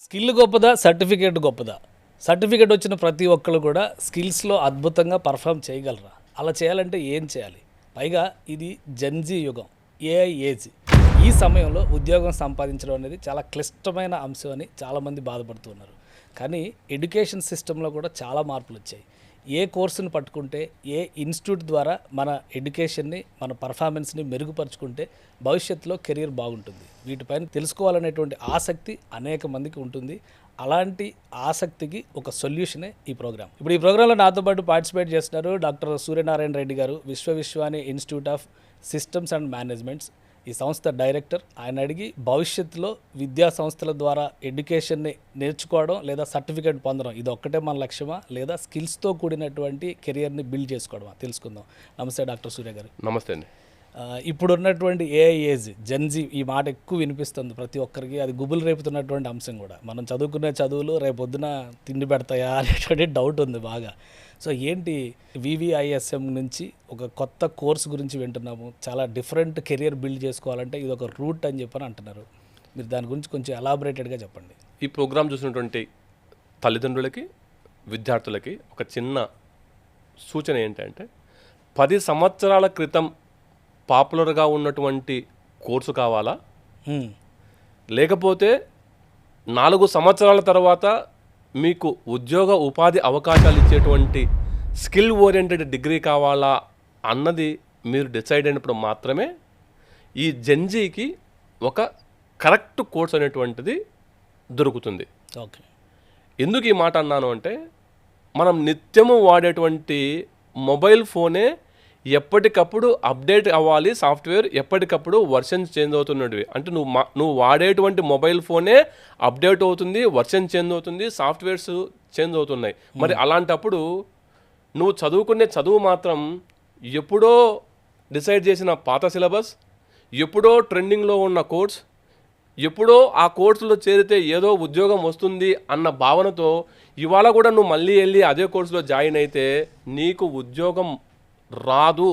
Skill గొప్పదా certificate గొప్పదా? Certificate వచ్చిన ప్రతి ఒక్కరు కూడా స్కిల్స్లో అద్భుతంగా పర్ఫామ్ చేయగలరా? అలా చేయాలంటే ఏం చేయాలి? పైగా ఇది జెన్జీ యుగం, ఏఐ ఏజ్. ఈ సమయంలో ఉద్యోగం సంపాదించడం అనేది చాలా క్లిష్టమైన అంశం అని చాలామంది బాధపడుతున్నారు. కానీ ఎడ్యుకేషన్ సిస్టంలో కూడా చాలా మార్పులు వచ్చాయి. ఏ కోర్సును పట్టుకుంటే, ఏ ఇన్స్టిట్యూట్ ద్వారా మన ఎడ్యుకేషన్ని, మన పర్ఫార్మెన్స్ని మెరుగుపరుచుకుంటే భవిష్యత్తులో కెరీర్ బాగుంటుంది. వీటిపైన తెలుసుకోవాలనేటువంటి ఆసక్తి అనేక మందికి ఉంటుంది. అలాంటి ఆసక్తికి ఒక సొల్యూషనే ఈ ప్రోగ్రామ్. ఇప్పుడు ఈ ప్రోగ్రాంలో నాతో పాటు పార్టిసిపేట్ చేస్తున్నారు doctor Suryanarayana Reddy garu, Vishwavishwani institute of systems and managements, ఈ సంస్థ డైరెక్టర్. ఆయన అడిగి భవిష్యత్తులో విద్యా సంస్థల ద్వారా ఎడ్యుకేషన్ని నేర్చుకోవడం లేదా సర్టిఫికేట్ పొందడం ఇది ఒక్కటే మన లక్ష్యమా, లేదా స్కిల్స్తో కూడినటువంటి కెరియర్ని బిల్డ్ చేసుకోవడమా తెలుసుకుందాం. నమస్తే డాక్టర్ సూర్య గారు. నమస్తే అండి. ఇప్పుడున్నటువంటి ఏఐ ఏజ్, జెన్జీ, ఈ మాట ఎక్కువ వినిపిస్తుంది ప్రతి ఒక్కరికి. అది గుబులు రేపుతున్నటువంటి అంశం కూడా. మనం చదువుకునే చదువులు రేపొద్దున తిండి పెడతాయా అనేటువంటి డౌట్ ఉంది బాగా. సో ఏంటి, వివిఐఎస్ఎం నుంచి ఒక కొత్త కోర్స్ గురించి వింటున్నాము. చాలా డిఫరెంట్ కెరియర్ బిల్డ్ చేసుకోవాలంటే ఇది ఒక రూట్ అని చెప్పని అంటున్నారు. మీరు దాని గురించి కొంచెం ఎలాబొరేటెడ్గా చెప్పండి. ఈ ప్రోగ్రాం చూసినటువంటి తల్లిదండ్రులకి, విద్యార్థులకి ఒక చిన్న సూచన ఏంటంటే, 10 సంవత్సరాల క్రితం పాపులర్గా ఉన్నటువంటి కోర్సు కావాలా, లేకపోతే 4 సంవత్సరాల తర్వాత మీకు ఉద్యోగ ఉపాధి అవకాశాలు ఇచ్చేటువంటి స్కిల్ ఓరియంటెడ్ డిగ్రీ కావాలా అన్నది మీరు డిసైడ్ అయినప్పుడు మాత్రమే ఈ జెన్జీకి ఒక కరెక్ట్ కోర్స్ అనేటువంటిది దొరుకుతుంది. ఓకే, ఎందుకు ఈ మాట అన్నాను అంటే, మనం నిత్యము వాడేటువంటి మొబైల్ ఫోనే ఎప్పటికప్పుడు అప్డేట్ అవ్వాలి. సాఫ్ట్వేర్ ఎప్పటికప్పుడు వర్షన్ చేంజ్ అవుతున్నవి. అంటే నువ్వు వాడేటువంటి మొబైల్ ఫోనే అప్డేట్ అవుతుంది, వర్షన్ చేంజ్ అవుతుంది, సాఫ్ట్వేర్స్ చేంజ్ అవుతున్నాయి. మరి అలాంటప్పుడు నువ్వు చదువుకునే చదువు మాత్రం ఎప్పుడో డిసైడ్ చేసిన పాత సిలబస్, ఎప్పుడో ట్రెండింగ్లో ఉన్న కోర్స్, ఎప్పుడో ఆ కోర్సులో చేరితే ఏదో ఉద్యోగం వస్తుంది అన్న భావనతో ఇవాళ కూడా నువ్వు మళ్ళీ వెళ్ళి అదే కోర్సులో జాయిన్ అయితే నీకు ఉద్యోగం రాదు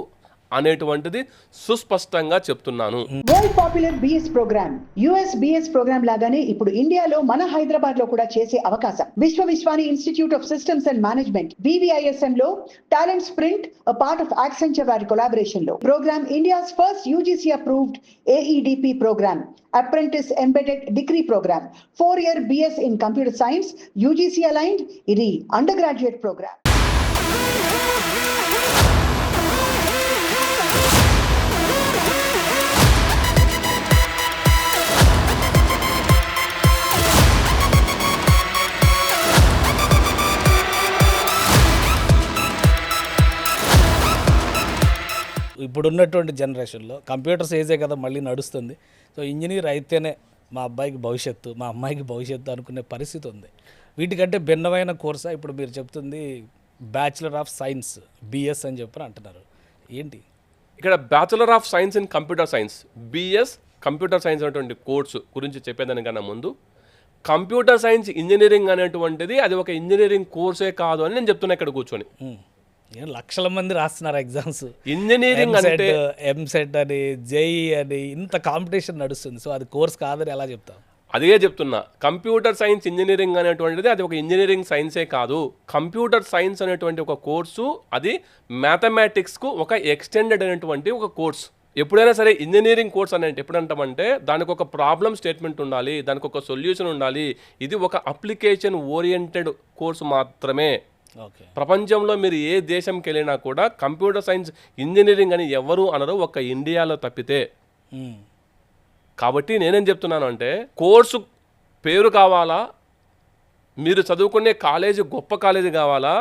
అనేటువంటిది సుస్పష్టంగా చెప్తున్నాను. World popular BS program, US BS program లాగానే ఇప్పుడు ఇండియాలో మన హైదరాబాద్ లో కూడా చేసే అవకాశం. Vishwavishwani institute of systems and management VVISM లో talent sprint, part of Accenture వారి కొలాబరేషన్ లో program India's first UGC approved AEDP program, apprentice embedded degree program, 4-year BS in computer science, UGC aligned. ఇది అండర్ గ్రాడ్యుయేట్ ప్రోగ్రామ్. ఇప్పుడున్నటువంటి జనరేషన్లో computers ఏజే కదా మళ్ళీ నడుస్తుంది. So engineer అయితేనే మా అబ్బాయికి భవిష్యత్తు, మా అమ్మాయికి భవిష్యత్తు అనుకునే పరిస్థితి ఉంది. వీటికంటే భిన్నమైన కోర్సా ఇప్పుడు మీరు చెప్తుంది? బ్యాచిలర్ ఆఫ్ సైన్స్, బిఎస్ అని చెప్పని అంటున్నారు. ఏంటి ఇక్కడ bachelor of science in computer science, BS computer science అనేటువంటి కోర్సు గురించి చెప్పేదానికన్నా ముందు, కంప్యూటర్ సైన్స్ ఇంజనీరింగ్ అనేటువంటిది అది ఒక ఇంజనీరింగ్ కోర్సే కాదు అని నేను చెప్తున్నా ఇక్కడ కూర్చొని. లక్షల మంది రాస్తున్నారు ఎగ్జామ్స్. ఇంజనీరింగ్ అంటే ఎంసెట్ అని, జేఈ అని, ఇంత కాంపిటీషన్ నడుస్తుంది. సో అది కోర్స్ కాదని ఎలా చెప్తాం? అదే చెప్తున్నా. కంప్యూటర్ సైన్స్ ఇంజనీరింగ్ అనేటువంటిది అది ఒక ఇంజనీరింగ్ సైన్సే కాదు. కంప్యూటర్ సైన్స్ అనేటువంటి ఒక కోర్సు అది మ్యాథమెటిక్స్కు ఒక ఎక్స్టెండెడ్ అనేటువంటి ఒక కోర్స్. ఎప్పుడైనా సరే ఇంజనీరింగ్ కోర్స్ అనేది ఎప్పుడంటామంటే దానికి ఒక ప్రాబ్లమ్ స్టేట్మెంట్ ఉండాలి, దానికి ఒక సొల్యూషన్ ఉండాలి. ఇది ఒక అప్లికేషన్ ఓరియంటెడ్ కోర్సు మాత్రమే. ప్రపంచంలో మీరు ఏ దేశంకి వెళ్ళినా కూడా కంప్యూటర్ సైన్స్ ఇంజనీరింగ్ అని ఎవరు అనరు, ఒక ఇండియాలో తప్పితే. కాబట్టి నేనేం చెప్తున్నాను అంటే, కోర్సు పేరు కావాలా, మీరు చదువుకునే కాలేజీ గొప్ప కాలేజీ కావాలా,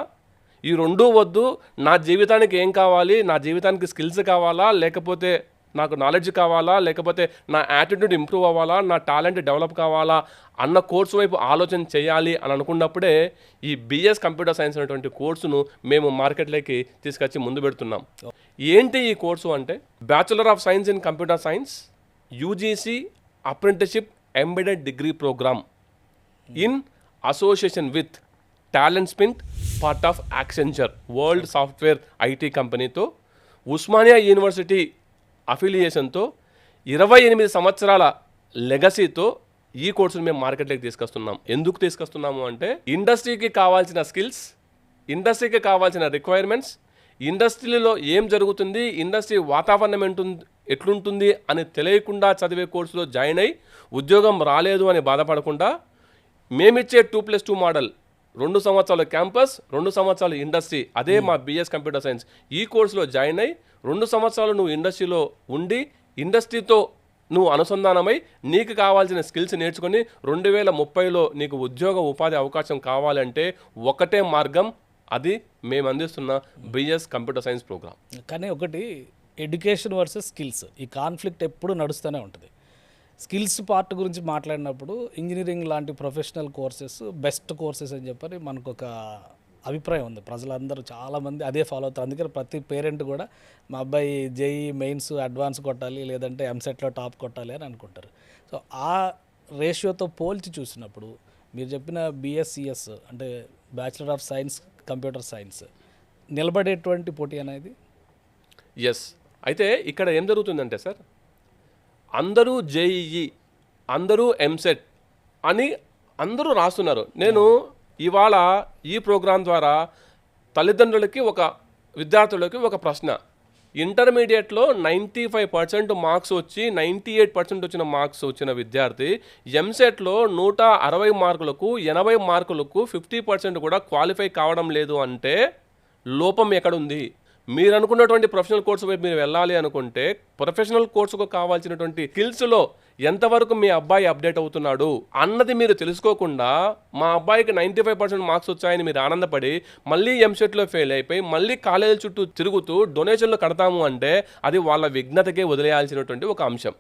ఈ రెండూ వద్దు. నా జీవితానికి ఏం కావాలి, నా జీవితానికి స్కిల్స్ కావాలా, లేకపోతే నాకు నాలెడ్జ్ కావాలా, లేకపోతే నా యాటిట్యూడ్ ఇంప్రూవ్ అవ్వాలా, నా టాలెంట్ డెవలప్ కావాలా అన్న కోర్సు వైపు ఆలోచన చేయాలి అని అనుకున్నప్పుడే ఈ బిఎస్ కంప్యూటర్ సైన్స్ అనేటువంటి కోర్సును మేము మార్కెట్లోకి తీసుకొచ్చి ముందు పెడుతున్నాం. ఏంటి ఈ కోర్సు అంటే, bachelor of science in computer science, UGC apprenticeship embedded degree program in association with Talent sprint, part of Accenture, world software IT కంపెనీతో, ఉస్మానియా యూనివర్సిటీ అఫిలియేషన్తో, 28 సంవత్సరాల లెగసీతో ఈ కోర్సును మేము మార్కెట్లోకి తీసుకొస్తున్నాం. ఎందుకు తీసుకొస్తున్నాము అంటే ఇండస్ట్రీకి కావాల్సిన స్కిల్స్, ఇండస్ట్రీకి కావాల్సిన రిక్వైర్మెంట్స్, ఇండస్ట్రీలో ఏం జరుగుతుంది, ఇండస్ట్రీ వాతావరణం ఎట్లుంటుంది అని తెలియకుండా చదివే కోర్సులో జాయిన్ అయ్యి ఉద్యోగం రాలేదు అని బాధపడకుండా మేమిచ్చే 2+2 మోడల్ 2 సంవత్సరాల క్యాంపస్, 2 సంవత్సరాలు ఇండస్ట్రీ, అదే మా బిఎస్ కంప్యూటర్ సైన్స్. ఈ కోర్సులో జాయిన్ అయ్యి 2 సంవత్సరాలు నువ్వు ఇండస్ట్రీలో ఉండి ఇండస్ట్రీతో నువ్వు అనుసంధానమై నీకు కావాల్సిన స్కిల్స్ నేర్చుకొని 2030లో నీకు ఉద్యోగ ఉపాధి అవకాశం కావాలంటే ఒకటే మార్గం, అది మేము అందిస్తున్న బిఎస్ కంప్యూటర్ సైన్స్ ప్రోగ్రామ్. కానీ ఒకటి ఎడ్యుకేషన్ వర్సెస్ స్కిల్స్, ఈ కాన్ఫ్లిక్ట్ ఎప్పుడు నడుస్తూనే ఉంటుంది. స్కిల్స్ పార్ట్ గురించి మాట్లాడినప్పుడు ఇంజనీరింగ్ లాంటి ప్రొఫెషనల్ కోర్సెస్ బెస్ట్ కోర్సెస్ అని చెప్పని మనకు ఒక అభిప్రాయం ఉంది. ప్రజలందరూ చాలామంది అదే ఫాలో అవుతారు. అందుకని ప్రతి పేరెంట్ కూడా మా అబ్బాయి జేఈ మెయిన్స్ అడ్వాన్స్ కొట్టాలి, లేదంటే ఎంసెట్లో టాప్ కొట్టాలి అని అనుకుంటారు. సో ఆ రేషియోతో పోల్చి చూసినప్పుడు మీరు చెప్పిన బిఎస్సిఎస్ అంటే bachelor of science computer science నిలబడేటువంటి పోటీ అనేది. ఎస్, అయితే ఇక్కడ ఏం జరుగుతుందంటే సార్, అందరూ జేఈఈ, అందరూ ఎంసెట్ అని అందరూ రాస్తున్నారు. నేను ఇవాళ ఈ ప్రోగ్రాం ద్వారా తల్లిదండ్రులకి, విద్యార్థులకి ఒక ప్రశ్న. ఇంటర్మీడియట్లో 95% మార్క్స్ వచ్చి 98% వచ్చిన మార్క్స్ వచ్చిన విద్యార్థి ఎంసెట్లో 160 మార్కులకు 80 మార్కులకు 50% కూడా క్వాలిఫై కావడం లేదు అంటే లోపం ఎక్కడుంది? మీరు అనుకున్నటువంటి ప్రొఫెషనల్ కోర్సు వైపు మీరు వెళ్ళాలి అనుకుంటే ప్రొఫెషనల్ కోర్సుకు కావాల్సినటువంటి స్కిల్స్లో ఎంతవరకు మీ అబ్బాయి అప్డేట్ అవుతున్నాడు అన్నది మీరు తెలుసుకోకుండా మా అబ్బాయికి 95% మార్క్స్ వచ్చాయని మీరు ఆనందపడి మళ్ళీ ఎంసెట్లో ఫెయిల్ అయిపోయి మళ్ళీ కాలేజీల చుట్టూ తిరుగుతూ డొనేషన్లు కడతాము అంటే అది వాళ్ళ విఘ్నతకే వదిలేయాల్సినటువంటి ఒక అంశం.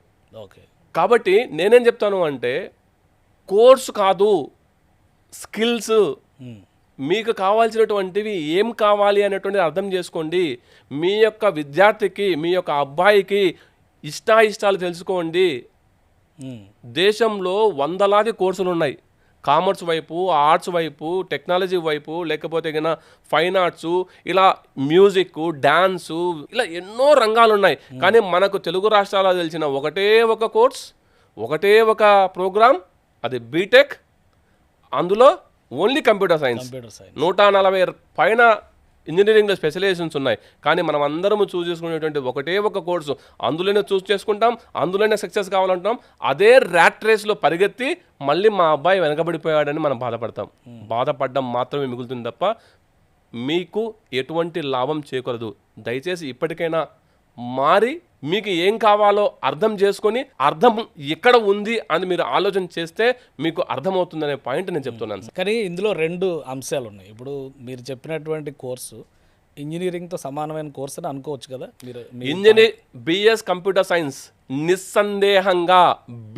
ఓకే, కాబట్టి నేనేం చెప్తాను అంటే కోర్సు కాదు, స్కిల్స్, మీకు కావాల్సినటువంటివి ఏం కావాలి అనేటువంటిది అర్థం చేసుకోండి. మీ యొక్క విద్యార్థికి, మీ యొక్క అబ్బాయికి ఇష్టాయిష్టాలు తెలుసుకోండి. దేశంలో వందలాది కోర్సులు ఉన్నాయి. కామర్స్ వైపు, ఆర్ట్స్ వైపు, టెక్నాలజీ వైపు, లేకపోతే కన్నా ఫైన్ ఆర్ట్స్, ఇలా మ్యూజిక్, డ్యాన్సు, ఇలా ఎన్నో రంగాలు ఉన్నాయి. కానీ మనకు తెలుగు రాష్ట్రాల్లో తెలిసిన ఒకటే ఒక కోర్స్, ఒకటే ఒక ప్రోగ్రామ్, అది బీటెక్. అందులో ఓన్లీ కంప్యూటర్ సైన్స్. 140 పైన ఇంజనీరింగ్లో స్పెషలైజేషన్స్ ఉన్నాయి. కానీ మనం అందరం చూస్ చేసుకునేటువంటి ఒకటే ఒక కోర్సు, అందులోనే చూస్ చేసుకుంటాం, అందులోనే సక్సెస్ కావాలంటాం. అదే ర్యాట్ రేస్లో పరిగెత్తి మళ్ళీ మా అబ్బాయి వెనకబడిపోయాడని మనం బాధపడతాం. బాధపడడం మాత్రమే మిగులుతుంది తప్ప మీకు ఎటువంటి లాభం చేకూరదు. దయచేసి ఇప్పటికైనా మారి మీకు ఏం కావాలో అర్థం చేసుకొని అర్థం ఎక్కడ ఉంది అని మీరు ఆలోచన చేస్తే మీకు అర్థమవుతుందనే పాయింట్ నేను చెప్తున్నాను. కానీ ఇందులో 2 అంశాలు ఉన్నాయి. ఇప్పుడు మీరు చెప్పినటువంటి కోర్సు ఇంజనీరింగ్తో సమానమైన కోర్సు అని అనుకోవచ్చు కదా మీరు. బిఎస్ కంప్యూటర్ సైన్స్ నిస్సందేహంగా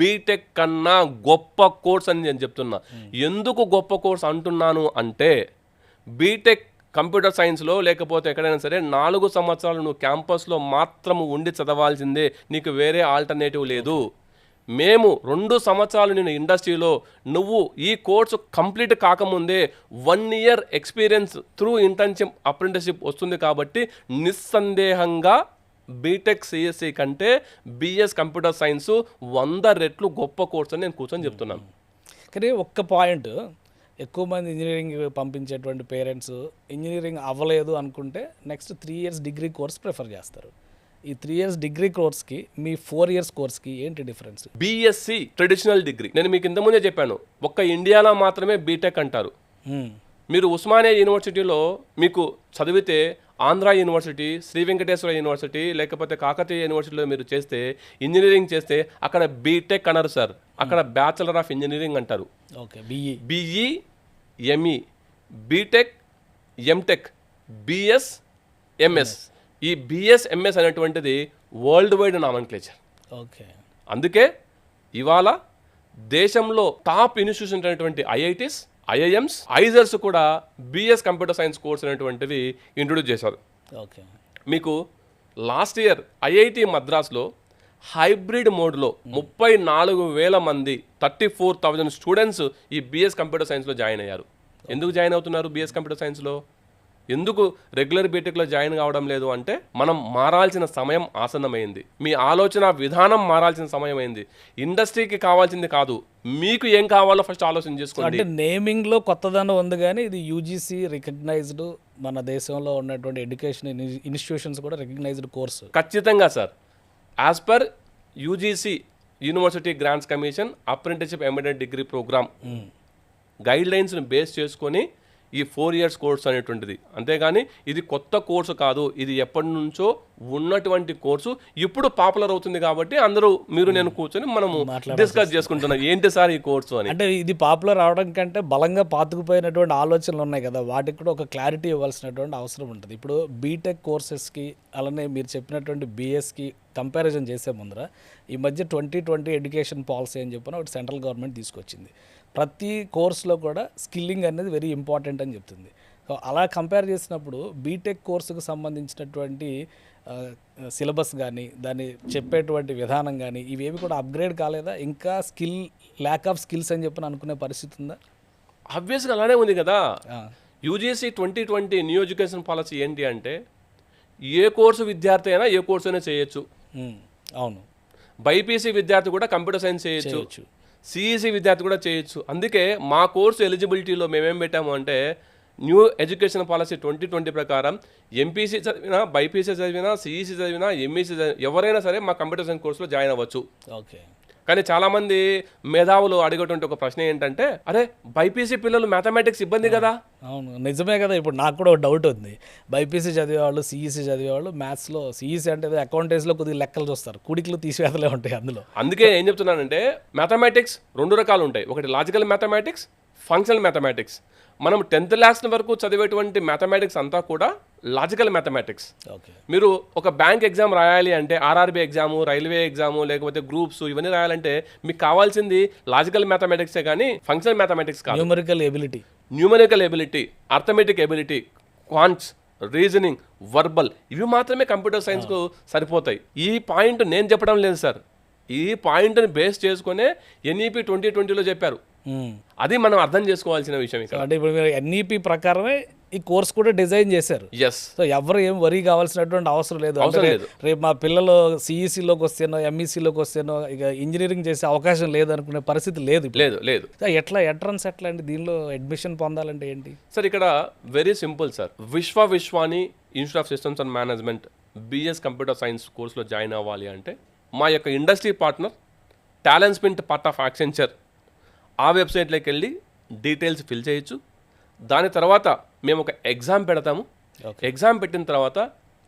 బీటెక్ కన్నా గొప్ప కోర్స్ అని నేను చెప్తున్నా. ఎందుకు గొప్ప కోర్స్ అంటున్నాను అంటే బీటెక్ కంప్యూటర్ సైన్స్లో లేకపోతే ఎక్కడైనా సరే 4 సంవత్సరాలు నువ్వు క్యాంపస్లో మాత్రం ఉండి చదవాల్సిందే, నీకు వేరే ఆల్టర్నేటివ్ లేదు. మేము 2 సంవత్సరాలు నేను ఇండస్ట్రీలో, నువ్వు ఈ కోర్సు కంప్లీట్ కాకముందే 1 year experience through internship, apprenticeship వస్తుంది. కాబట్టి నిస్సందేహంగా బీటెక్ సిఎస్సి కంటే బిఎస్ కంప్యూటర్ సైన్స్ 100 రెట్లు గొప్ప కోర్స్ అని నేను కూర్చొని చెప్తున్నాను. కానీ ఒక్క పాయింట్, ఎక్కువ మంది ఇంజనీరింగ్ పంపించేటువంటి పేరెంట్స్ ఇంజనీరింగ్ అవ్వలేదు అనుకుంటే next 3 years degree course prefer చేస్తారు. ఈ 3 ఇయర్స్ డిగ్రీ కోర్స్కి మీ 4 ఇయర్స్ కోర్స్కి ఏంటి డిఫరెన్స్? బిఎస్సి ట్రెడిషనల్ డిగ్రీ, నేను మీకు ఇంతకుముందే చెప్పాను, ఒక్క ఇండియాలో మాత్రమే బీటెక్ అంటారు. మీరు ఉస్మానియా యూనివర్సిటీలో మీకు చదివితే ఆంధ్ర యూనివర్సిటీ, శ్రీ వెంకటేశ్వర యూనివర్సిటీ, లేకపోతే కాకతీయ యూనివర్సిటీలో మీరు చేస్తే ఇంజనీరింగ్ చేస్తే అక్కడ బీటెక్ అనరు సార్, అక్కడ బ్యాచిలర్ ఆఫ్ ఇంజనీరింగ్ అంటారు. Okay, BE, ME, B Tech, M Tech, BS, MS. ఈ బిఎస్, ఎంఎస్ అనేటువంటిది వరల్డ్ వైడ్ నామన్క్లేచర్. ఓకే, అందుకే ఇవాళ దేశంలో టాప్ ఇన్స్టిట్యూషన్ అనేటువంటి ఐఐటీస్, ఐఐఎమ్స్, ఐజర్స్ కూడా బిఎస్ కంప్యూటర్ సైన్స్ కోర్స్ అనేటువంటివి ఇంట్రొడ్యూస్ చేశారు. ఓకే, మీకు లాస్ట్ ఇయర్ ఐఐటి మద్రాస్లో హైబ్రిడ్ మోడ్లో 34,000 మంది 34,000 స్టూడెంట్స్ ఈ బిఎస్ కంప్యూటర్ సైన్స్లో జాయిన్ అయ్యారు. ఎందుకు జాయిన్ అవుతున్నారు బిఎస్ కంప్యూటర్ సైన్స్లో? ఎందుకు రెగ్యులర్ బీటెక్లో జాయిన్ కావడం లేదు అంటే మనం మారాల్సిన సమయం ఆసన్నమైంది. మీ ఆలోచన విధానం మారాల్సిన సమయం అయింది. ఇండస్ట్రీకి కావాల్సింది కాదు, మీకు ఏం కావాలో ఫస్ట్ ఆలోచన చేసుకోండి. అంటే నేమింగ్లో కొత్తదనం ఉంది కానీ ఇది యూజీసీ రికగ్నైజ్డ్, మన దేశంలో ఉన్నటువంటి ఎడ్యుకేషన్ ఇన్స్టిట్యూషన్స్ కూడా రికగ్నైజ్డ్ కోర్సు. ఖచ్చితంగా sir, as per UGC university grants commission apprenticeship embedded degree program గైడ్ లైన్స్ని బేస్ చేసుకొని ఈ 4 years కోర్సు అనేటువంటిది. అంతేగాని ఇది కొత్త కోర్సు కాదు, ఇది ఎప్పటి నుంచో ఉన్నటువంటి కోర్సు. ఇప్పుడు పాపులర్ అవుతుంది కాబట్టి అందరూ మీరు నేను కూర్చొని మనము డిస్కస్ చేసుకుంటున్నాం ఏంటి సార్ ఈ కోర్సు అని. అంటే ఇది పాపులర్ అవడం కంటే బలంగా పాతుకుపోయినటువంటి ఆలోచనలు ఉన్నాయి కదా, వాటికి కూడా ఒక క్లారిటీ ఇవ్వాల్సినటువంటి అవసరం ఉంటుంది. ఇప్పుడు బీటెక్ కోర్సెస్కి అలానే మీరు చెప్పినటువంటి బీఎస్కి కంపారిజన్ చేసే ముందర ఈ మధ్య 2020 ఎడ్యుకేషన్ పాలసీ అని చెప్పిన ఒకటి సెంట్రల్ గవర్నమెంట్ తీసుకొచ్చింది. ప్రతి కోర్సులో కూడా స్కిల్లింగ్ అనేది వెరీ ఇంపార్టెంట్ అని చెప్తుంది. సో అలా కంపేర్ చేసినప్పుడు బీటెక్ కోర్సుకు సంబంధించినటువంటి సిలబస్ కానీ దాన్ని చెప్పేటువంటి విధానం కానీ ఇవేవి కూడా అప్గ్రేడ్ కాలేదా? ఇంకా ల్యాక్ ఆఫ్ స్కిల్స్ అని చెప్పి అనుకునే పరిస్థితి ఉందా? ఆబ్వియస్గా అలానే ఉంది కదా. యూజీసీ 2020 న్యూ ఎడ్యుకేషన్ పాలసీ ఏంటి అంటే ఏ కోర్సు విద్యార్థి అయినా ఏ కోర్సు అయినా చేయొచ్చు. అవును, బైపీసీ విద్యార్థి కూడా కంప్యూటర్ సైన్స్ చేయొచ్చు, సిఈసి విద్యార్థి కూడా చేయొచ్చు. అందుకే మా కోర్సు ఎలిజిబిలిటీలో మేమేం పెట్టాము అంటే న్యూ ఎడ్యుకేషన్ పాలసీ 2020 ప్రకారం ఎంపీసీ చదివినా, బైపీసీ చదివినా, సిఈసి చదివినా, ఎంఈసీ చదివినా ఎవరైనా సరే మా కంప్యూటర్ సైన్స్ కోర్సులో జాయిన్ అవ్వచ్చు. ఓకే. కానీ చాలామంది మేధావులు అడిగేటువంటి ఒక ప్రశ్న ఏంటంటే అరే బైపీసీ పిల్లలు మ్యాథమెటిక్స్ ఇబ్బంది కదా. అవును, నిజమే కదా. ఇప్పుడు నాకు కూడా ఒక డౌట్ ఉంది. బైపీసీ చదివేవాళ్ళు, సిఈసి చదివేవాళ్ళు మ్యాథ్స్లో, సిఈసి అంటే అకౌంటెన్సీలో కొద్దిగా లెక్కలు చూస్తారు, కుడికిలు తీసివేతలే ఉంటాయి అందులో. అందుకే ఏం చెప్తున్నానంటే మ్యాథమెటిక్స్ 2 రకాలు ఉంటాయి. ఒకటి లాజికల్ మ్యాథమెటిక్స్, ఫంక్షనల్ మ్యాథమెటిక్స్. మనం 10th క్లాస్ వరకు చదివేటువంటి మ్యాథమెటిక్స్ అంతా కూడా లాజికల్ మ్యాథమెటిక్స్. ఓకే. మీరు ఒక బ్యాంక్ ఎగ్జామ్ రాయాలి అంటే ఆర్ఆర్బీ ఎగ్జాము, రైల్వే ఎగ్జాము, లేకపోతే గ్రూప్స్ ఇవన్నీ రాయాలంటే మీకు కావాల్సింది లాజికల్ మ్యాథమెటిక్సే కానీ ఫంక్షనల్ మ్యాథమెటిక్స్ కాదు. Numerical ability, arithmetic ability, quants, reasoning, verbal ఇవి మాత్రమే కంప్యూటర్ సైన్స్కు సరిపోతాయి. ఈ పాయింట్ నేను చెప్పడం లేదు సార్, ఈ పాయింట్ని బేస్ చేసుకునే ఎన్ఈపి 2020లో చెప్పారు. అది మనం అర్థం చేసుకోవాల్సిన విషయం ఇక్కడ. అంటే ఇప్పుడు మీరు ఎన్ఈపి ప్రకారమే ఈ కోర్స్ కూడా డిజైన్ చేశారు. ఎస్. సో ఎవరు ఏం వరీ కావాల్సినటువంటి అవసరం లేదు. రేపు మా పిల్లలు సిఈసిలోకి వస్తేనో ఎంఈసిలోకి వస్తేనో ఇక ఇంజనీరింగ్ చేసే అవకాశం లేదు అనుకునే పరిస్థితి లేదు. లేదు. ఎట్లా ఎంట్రన్స్ ఎట్లా అండి, దీనిలో అడ్మిషన్ పొందాలంటే ఏంటి సార్? ఇక్కడ very simple sir. Vishwani institute of systems and management BS computer science కోర్సులో జాయిన్ అవ్వాలి అంటే మా యొక్క industry partner Talent sprint part of Accenture ఆ వెబ్సైట్లోకి వెళ్ళి డీటెయిల్స్ ఫిల్ చేయొచ్చు. దాని తర్వాత మేము ఒక ఎగ్జామ్ పెడతాము. ఎగ్జామ్ పెట్టిన తర్వాత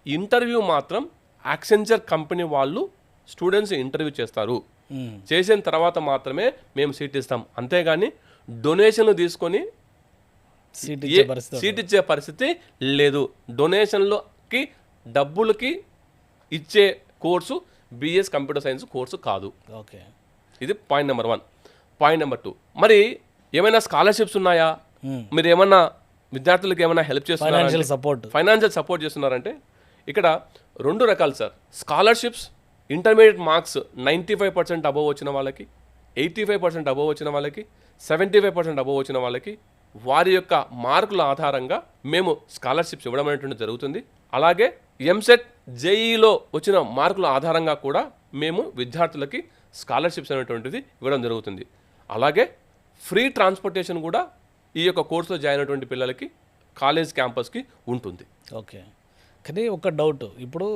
ఇంటర్వ్యూ మాత్రం యాక్సెంచర్ కంపెనీ వాళ్ళు స్టూడెంట్స్ ఇంటర్వ్యూ చేస్తారు. చేసిన తర్వాత మాత్రమే మేము సీట్ ఇస్తాం. అంతేగాని డొనేషన్లు తీసుకొని సీట్ ఇచ్చే పరిస్థితి లేదు. డొనేషన్లకి డబ్బులకి ఇచ్చే course BS computer science course కాదు. ఓకే. ఇది పాయింట్ నెంబర్ 1. పాయింట్ నెంబర్ 2, మరి ఏమైనా స్కాలర్షిప్స్ ఉన్నాయా, మీరు ఏమన్నా విద్యార్థులకు ఏమైనా హెల్ప్ చేస్తున్నారా, ఫైనాన్షియల్ సపోర్ట్ చేస్తున్నారంటే ఇక్కడ 2 రకాలు sir. Scholarships intermediate marks 95% above వచ్చిన వాళ్ళకి, 85% అబోవ్ వచ్చిన వాళ్ళకి, 75% అబోవ్ వచ్చిన వాళ్ళకి వారి యొక్క మార్కుల ఆధారంగా మేము స్కాలర్షిప్స్ ఇవ్వడం అనేటువంటి జరుగుతుంది. అలాగే ఎంసెట్ జేఈలో వచ్చిన మార్కుల ఆధారంగా కూడా మేము విద్యార్థులకి స్కాలర్షిప్స్ అనేటువంటిది ఇవ్వడం జరుగుతుంది. అలాగే ఫ్రీ ట్రాన్స్పోర్టేషన్ కూడా ఈ యొక్క కోర్సులో జాయిన్ అయినటువంటి పిల్లలకి కాలేజ్ క్యాంపస్కి ఉంటుంది. ఓకే. కానీ ఒక డౌట్, ఇప్పుడు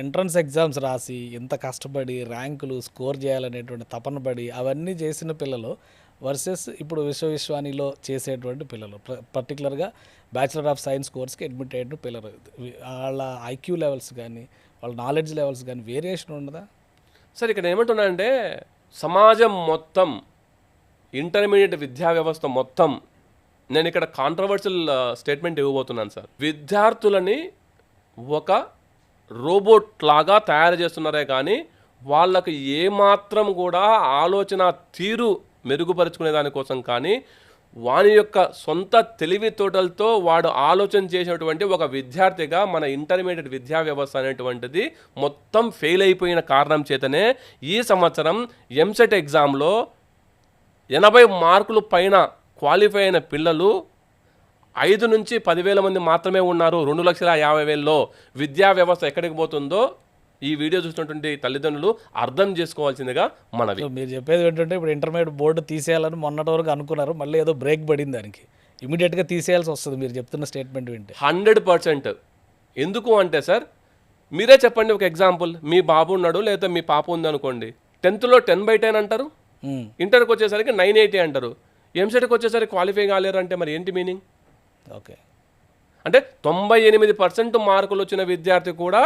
ఎంట్రన్స్ ఎగ్జామ్స్ రాసి ఎంత కష్టపడి ర్యాంకులు స్కోర్ చేయాలనేటువంటి తపన పడి అవన్నీ చేసిన పిల్లలు వర్సెస్ ఇప్పుడు విశ్వానిలో చేసేటువంటి పిల్లలు, పర్టికులర్గా బ్యాచిలర్ ఆఫ్ సైన్స్ కోర్స్కి అడ్మిట్ అయ్యేటువంటి పిల్లలు, వాళ్ళ ఐక్యూ లెవెల్స్ కానీ వాళ్ళ నాలెడ్జ్ లెవెల్స్ కానీ వేరియేషన్ ఉండదా సార్? ఇక్కడ ఏమంటున్నానంటే సమాజం మొత్తం, ఇంటర్మీడియట్ విద్యా వ్యవస్థ మొత్తం, నేను ఇక్కడ కాంట్రవర్షియల్ స్టేట్మెంట్ ఇవ్వబోతున్నాను సార్. విద్యార్థులని ఒక రోబోట్ లాగా తయారు చేస్తున్నారే కానీ వాళ్ళకి ఏమాత్రం కూడా ఆలోచన తీరు మెరుగుపరుచుకునే దానికోసం కానీ వాని యొక్క సొంత తెలివితోటలతో వాడు ఆలోచన చేసేటువంటి ఒక విద్యార్థిగా మన ఇంటర్మీడియట్ విద్యా వ్యవస్థ అనేటువంటిది మొత్తం ఫెయిల్ అయిపోయిన కారణం చేతనే ఈ సంవత్సరం ఎంసెట్ ఎగ్జామ్లో 80 మార్కులు పైన క్వాలిఫై అయిన పిల్లలు 5 నుంచి 10,000 మంది మాత్రమే ఉన్నారు 2,50,000లో. విద్యా వ్యవస్థ ఎక్కడికి పోతుందో ఈ వీడియో చూసినటువంటి తల్లిదండ్రులు అర్థం చేసుకోవాల్సిందిగా మనవి. సో మీరు చెప్పేది ఏంటంటే ఇప్పుడు ఇంటర్మీడియట్ బోర్డు తీసేయాలని మొన్నటి వరకు అనుకున్నారు, మళ్ళీ ఏదో బ్రేక్ పడింది దానికి, ఇమీడియట్గా తీసేయాల్సి వస్తుంది మీరు చెప్తున్న స్టేట్మెంట్ వింటే. 100%. ఎందుకు అంటే సార్, మీరే చెప్పండి ఒక ఎగ్జాంపుల్. మీ బాబు ఉన్నాడు లేదా మీ పాప ఉంది అనుకోండి, 10th 10/10 అంటారు, ఇంటర్కి వచ్చేసరికి 980 అంటారు, ఎంసెట్కి వచ్చేసరికి క్వాలిఫై కాలేరు అంటే మరి ఏంటి మీనింగ్? ఓకే, అంటే 98% మార్కులు వచ్చిన విద్యార్థి కూడా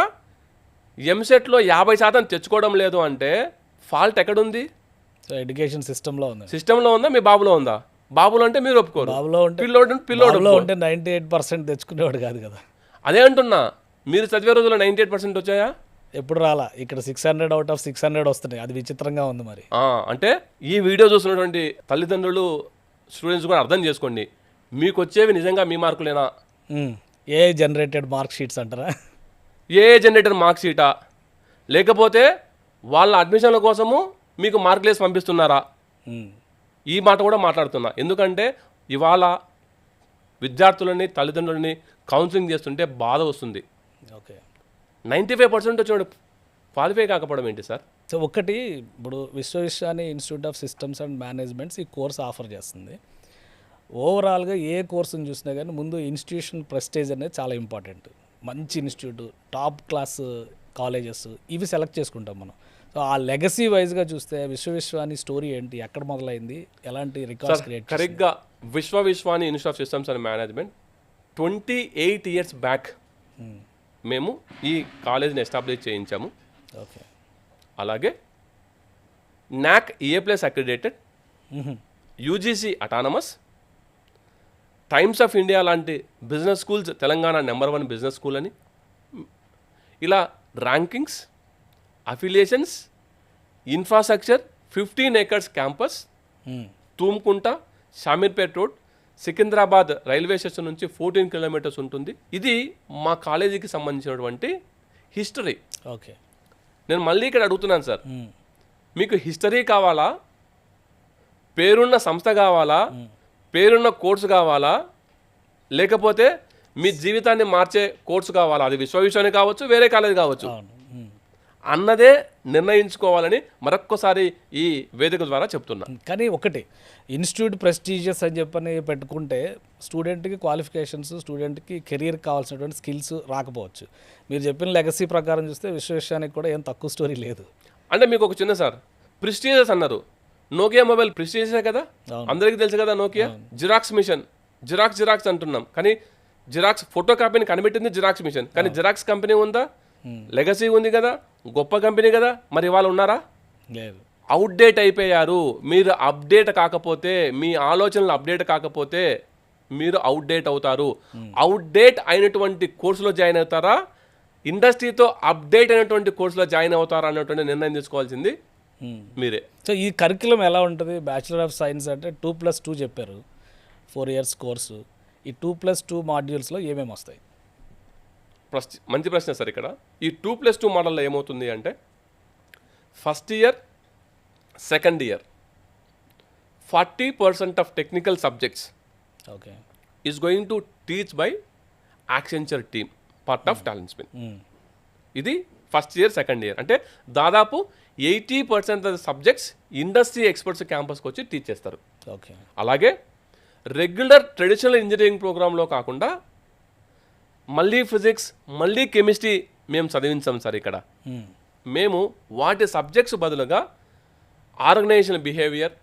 ఎంసెట్లో 50% తెచ్చుకోవడం లేదు అంటే ఫాల్ట్ ఎక్కడుంది? సో ఎడ్యుకేషన్ సిస్టంలో ఉంది. సిస్టంలో ఉందా, మీ బాబులో ఉందా? బాబులో అంటే మీరు ఒప్పుకోరు, బాబులో ఉంటే పిల్లోడు ఉంటే 98% తెచ్చుకునేవాడు కాదు కదా. అదే అంటున్నా, మీరు చదివే రోజుల్లో 98% వచ్చాయా? ఎప్పుడు రాలా. ఇక్కడ 600 అవుట్ ఆఫ్ 600 వస్తున్నాయి, అది విచిత్రంగా ఉంది మరి. అంటే ఈ వీడియో చూస్తున్నటువంటి తల్లిదండ్రులు, స్టూడెంట్స్ కూడా అర్థం చేసుకోండి, మీకు వచ్చేవి నిజంగా మీ మార్కులేనా? ఏ జనరేటెడ్ మార్క్ షీట్స్ అంటారా? ఏ జనరేటర్ మార్క్ షీటా, లేకపోతే వాళ్ళ అడ్మిషన్ల కోసము మీకు మార్కులేసి పంపిస్తున్నారా? ఈ మాట కూడా మాట్లాడుతున్నా. ఎందుకంటే ఇవాళ విద్యార్థులని తల్లిదండ్రులని కౌన్సిలింగ్ చేస్తుంటే బాధ వస్తుంది. ఓకే, 95% వచ్చాడు క్వాలిఫై కాకపోవడం ఏంటి సార్? సో ఒకటి, ఇప్పుడు Vishwavishwani institute of systems and managements ఈ కోర్స్ ఆఫర్ చేస్తుంది. ఓవరాల్గా ఏ కోర్సుని చూసినా కానీ ముందు ఇన్స్టిట్యూషన్ ప్రెస్టేజ్ అనేది చాలా ఇంపార్టెంట్. మంచి ఇన్స్టిట్యూట్, టాప్ క్లాస్ కాలేజెస్, ఇవి సెలెక్ట్ చేసుకుంటాం మనం. సో ఆ లెగసీ వైజ్గా చూస్తే విశ్వవిశ్వాని స్టోరీ ఏంటి, ఎక్కడ మొదలైంది, ఎలాంటి రికార్డ్స్ క్రియేట్? కరెక్ట్గా విశ్వవిశ్వాని institute of systems and management 28 years back మేము ఈ కాలేజ్ని ఎస్టాబ్లిష్ చేయించాము. ఓకే, అలాగే NAC A+ accredited, UGC autonomous, times of India లాంటి business schools, Telangana #1 business school అని, ఇలా rankings, affiliations, infrastructure, 15 acres campus, Thumkunta, Shamirpet road, Secunderabad railway station నుంచి 14 kilometers ఉంటుంది. ఇది మా కాలేజీకి సంబంధించినటువంటి హిస్టరీ. ఓకే, నేను మళ్ళీ ఇక్కడ అడుగుతున్నాను సార్, మీకు హిస్టరీ కావాలా, పేరున్న సంస్థ కావాలా, పేరున్న కోర్సు కావాలా, లేకపోతే మీ జీవితాన్ని మార్చే కోర్సు కావాలా? అది విశ్వవిద్యాలయం కావచ్చు, వేరే కాలేజ్ కావచ్చు, అన్నదే నిర్ణయించుకోవాలని మరొక్కసారి ఈ వేదిక ద్వారా చెప్తున్నా. కానీ ఒకటి, ఇన్స్టిట్యూట్ ప్రెస్టీజియస్ అని చెప్పని పెట్టుకుంటే స్టూడెంట్కి క్వాలిఫికేషన్స్, స్టూడెంట్కి కెరీర్కి కావాల్సినటువంటి స్కిల్స్ రాకపోవచ్చు. మీరు చెప్పిన లెగసీ ప్రకారం చూస్తే విశ్వవిశ్వానికి కూడా ఏం తక్కువ స్టోరీ లేదు. అంటే మీకు ఒక చిన్న సార్, ప్రెస్టీజియస్ అన్నారు, నోకియా మొబైల్ ప్రెస్టీజియసే కదా, అందరికీ తెలుసు కదా. నోకియా జిరాక్స్ మిషన్, జిరాక్స్ అంటున్నాం, కానీ జిరాక్స్ ఫోటో కాపీని కనిపెట్టింది జిరాక్స్ మిషన్. కానీ జిరాక్స్ కంపెనీ ఉందా? లెగసీ ఉంది కదా, గొప్ప కంపెనీ కదా, మరి ఇవాళ ఉన్నారా? లేదు, అవుట్డేట్ అయిపోయారు. మీరు అప్డేట్ కాకపోతే, మీ ఆలోచనలు అప్డేట్ కాకపోతే మీరు అవుట్డేట్ అవుతారు. అవుట్డేట్ అయినటువంటి కోర్సులో జాయిన్ అవుతారా, ఇండస్ట్రీతో అప్డేట్ అయినటువంటి కోర్సులో జాయిన్ అవుతారా అన్నటువంటి నిర్ణయం తీసుకోవాల్సింది మీరే. సో ఈ కరికులం ఎలా ఉంటుంది? బ్యాచిలర్ ఆఫ్ సైన్స్ అంటే 2+2 చెప్పారు, 4 years కోర్సు. ఈ 2+2 మాడ్యూల్స్లో ఏమేమి వస్తాయి? మంచి ప్రశ్న సార్. ఇక్కడ ఈ 2+2 మోడల్లో ఏమవుతుంది అంటే, first year, second year 40% of technical subjects okay is going to teach by Accenture team, part of talent spin. ఇది ఫస్ట్ ఇయర్, సెకండ్ ఇయర్. అంటే దాదాపు 80% of the subjects industry experts క్యాంపస్కి వచ్చి టీచ్ చేస్తారు. ఓకే, అలాగే రెగ్యులర్ ట్రెడిషనల్ ఇంజనీరింగ్ ప్రోగ్రాంలో కాకుండా మళ్ళీ ఫిజిక్స్, మళ్ళీ కెమిస్ట్రీ మేము చదివించాం సార్. ఇక్కడ మేము వాటి సబ్జెక్ట్స్ బదులుగా organisation behaviour,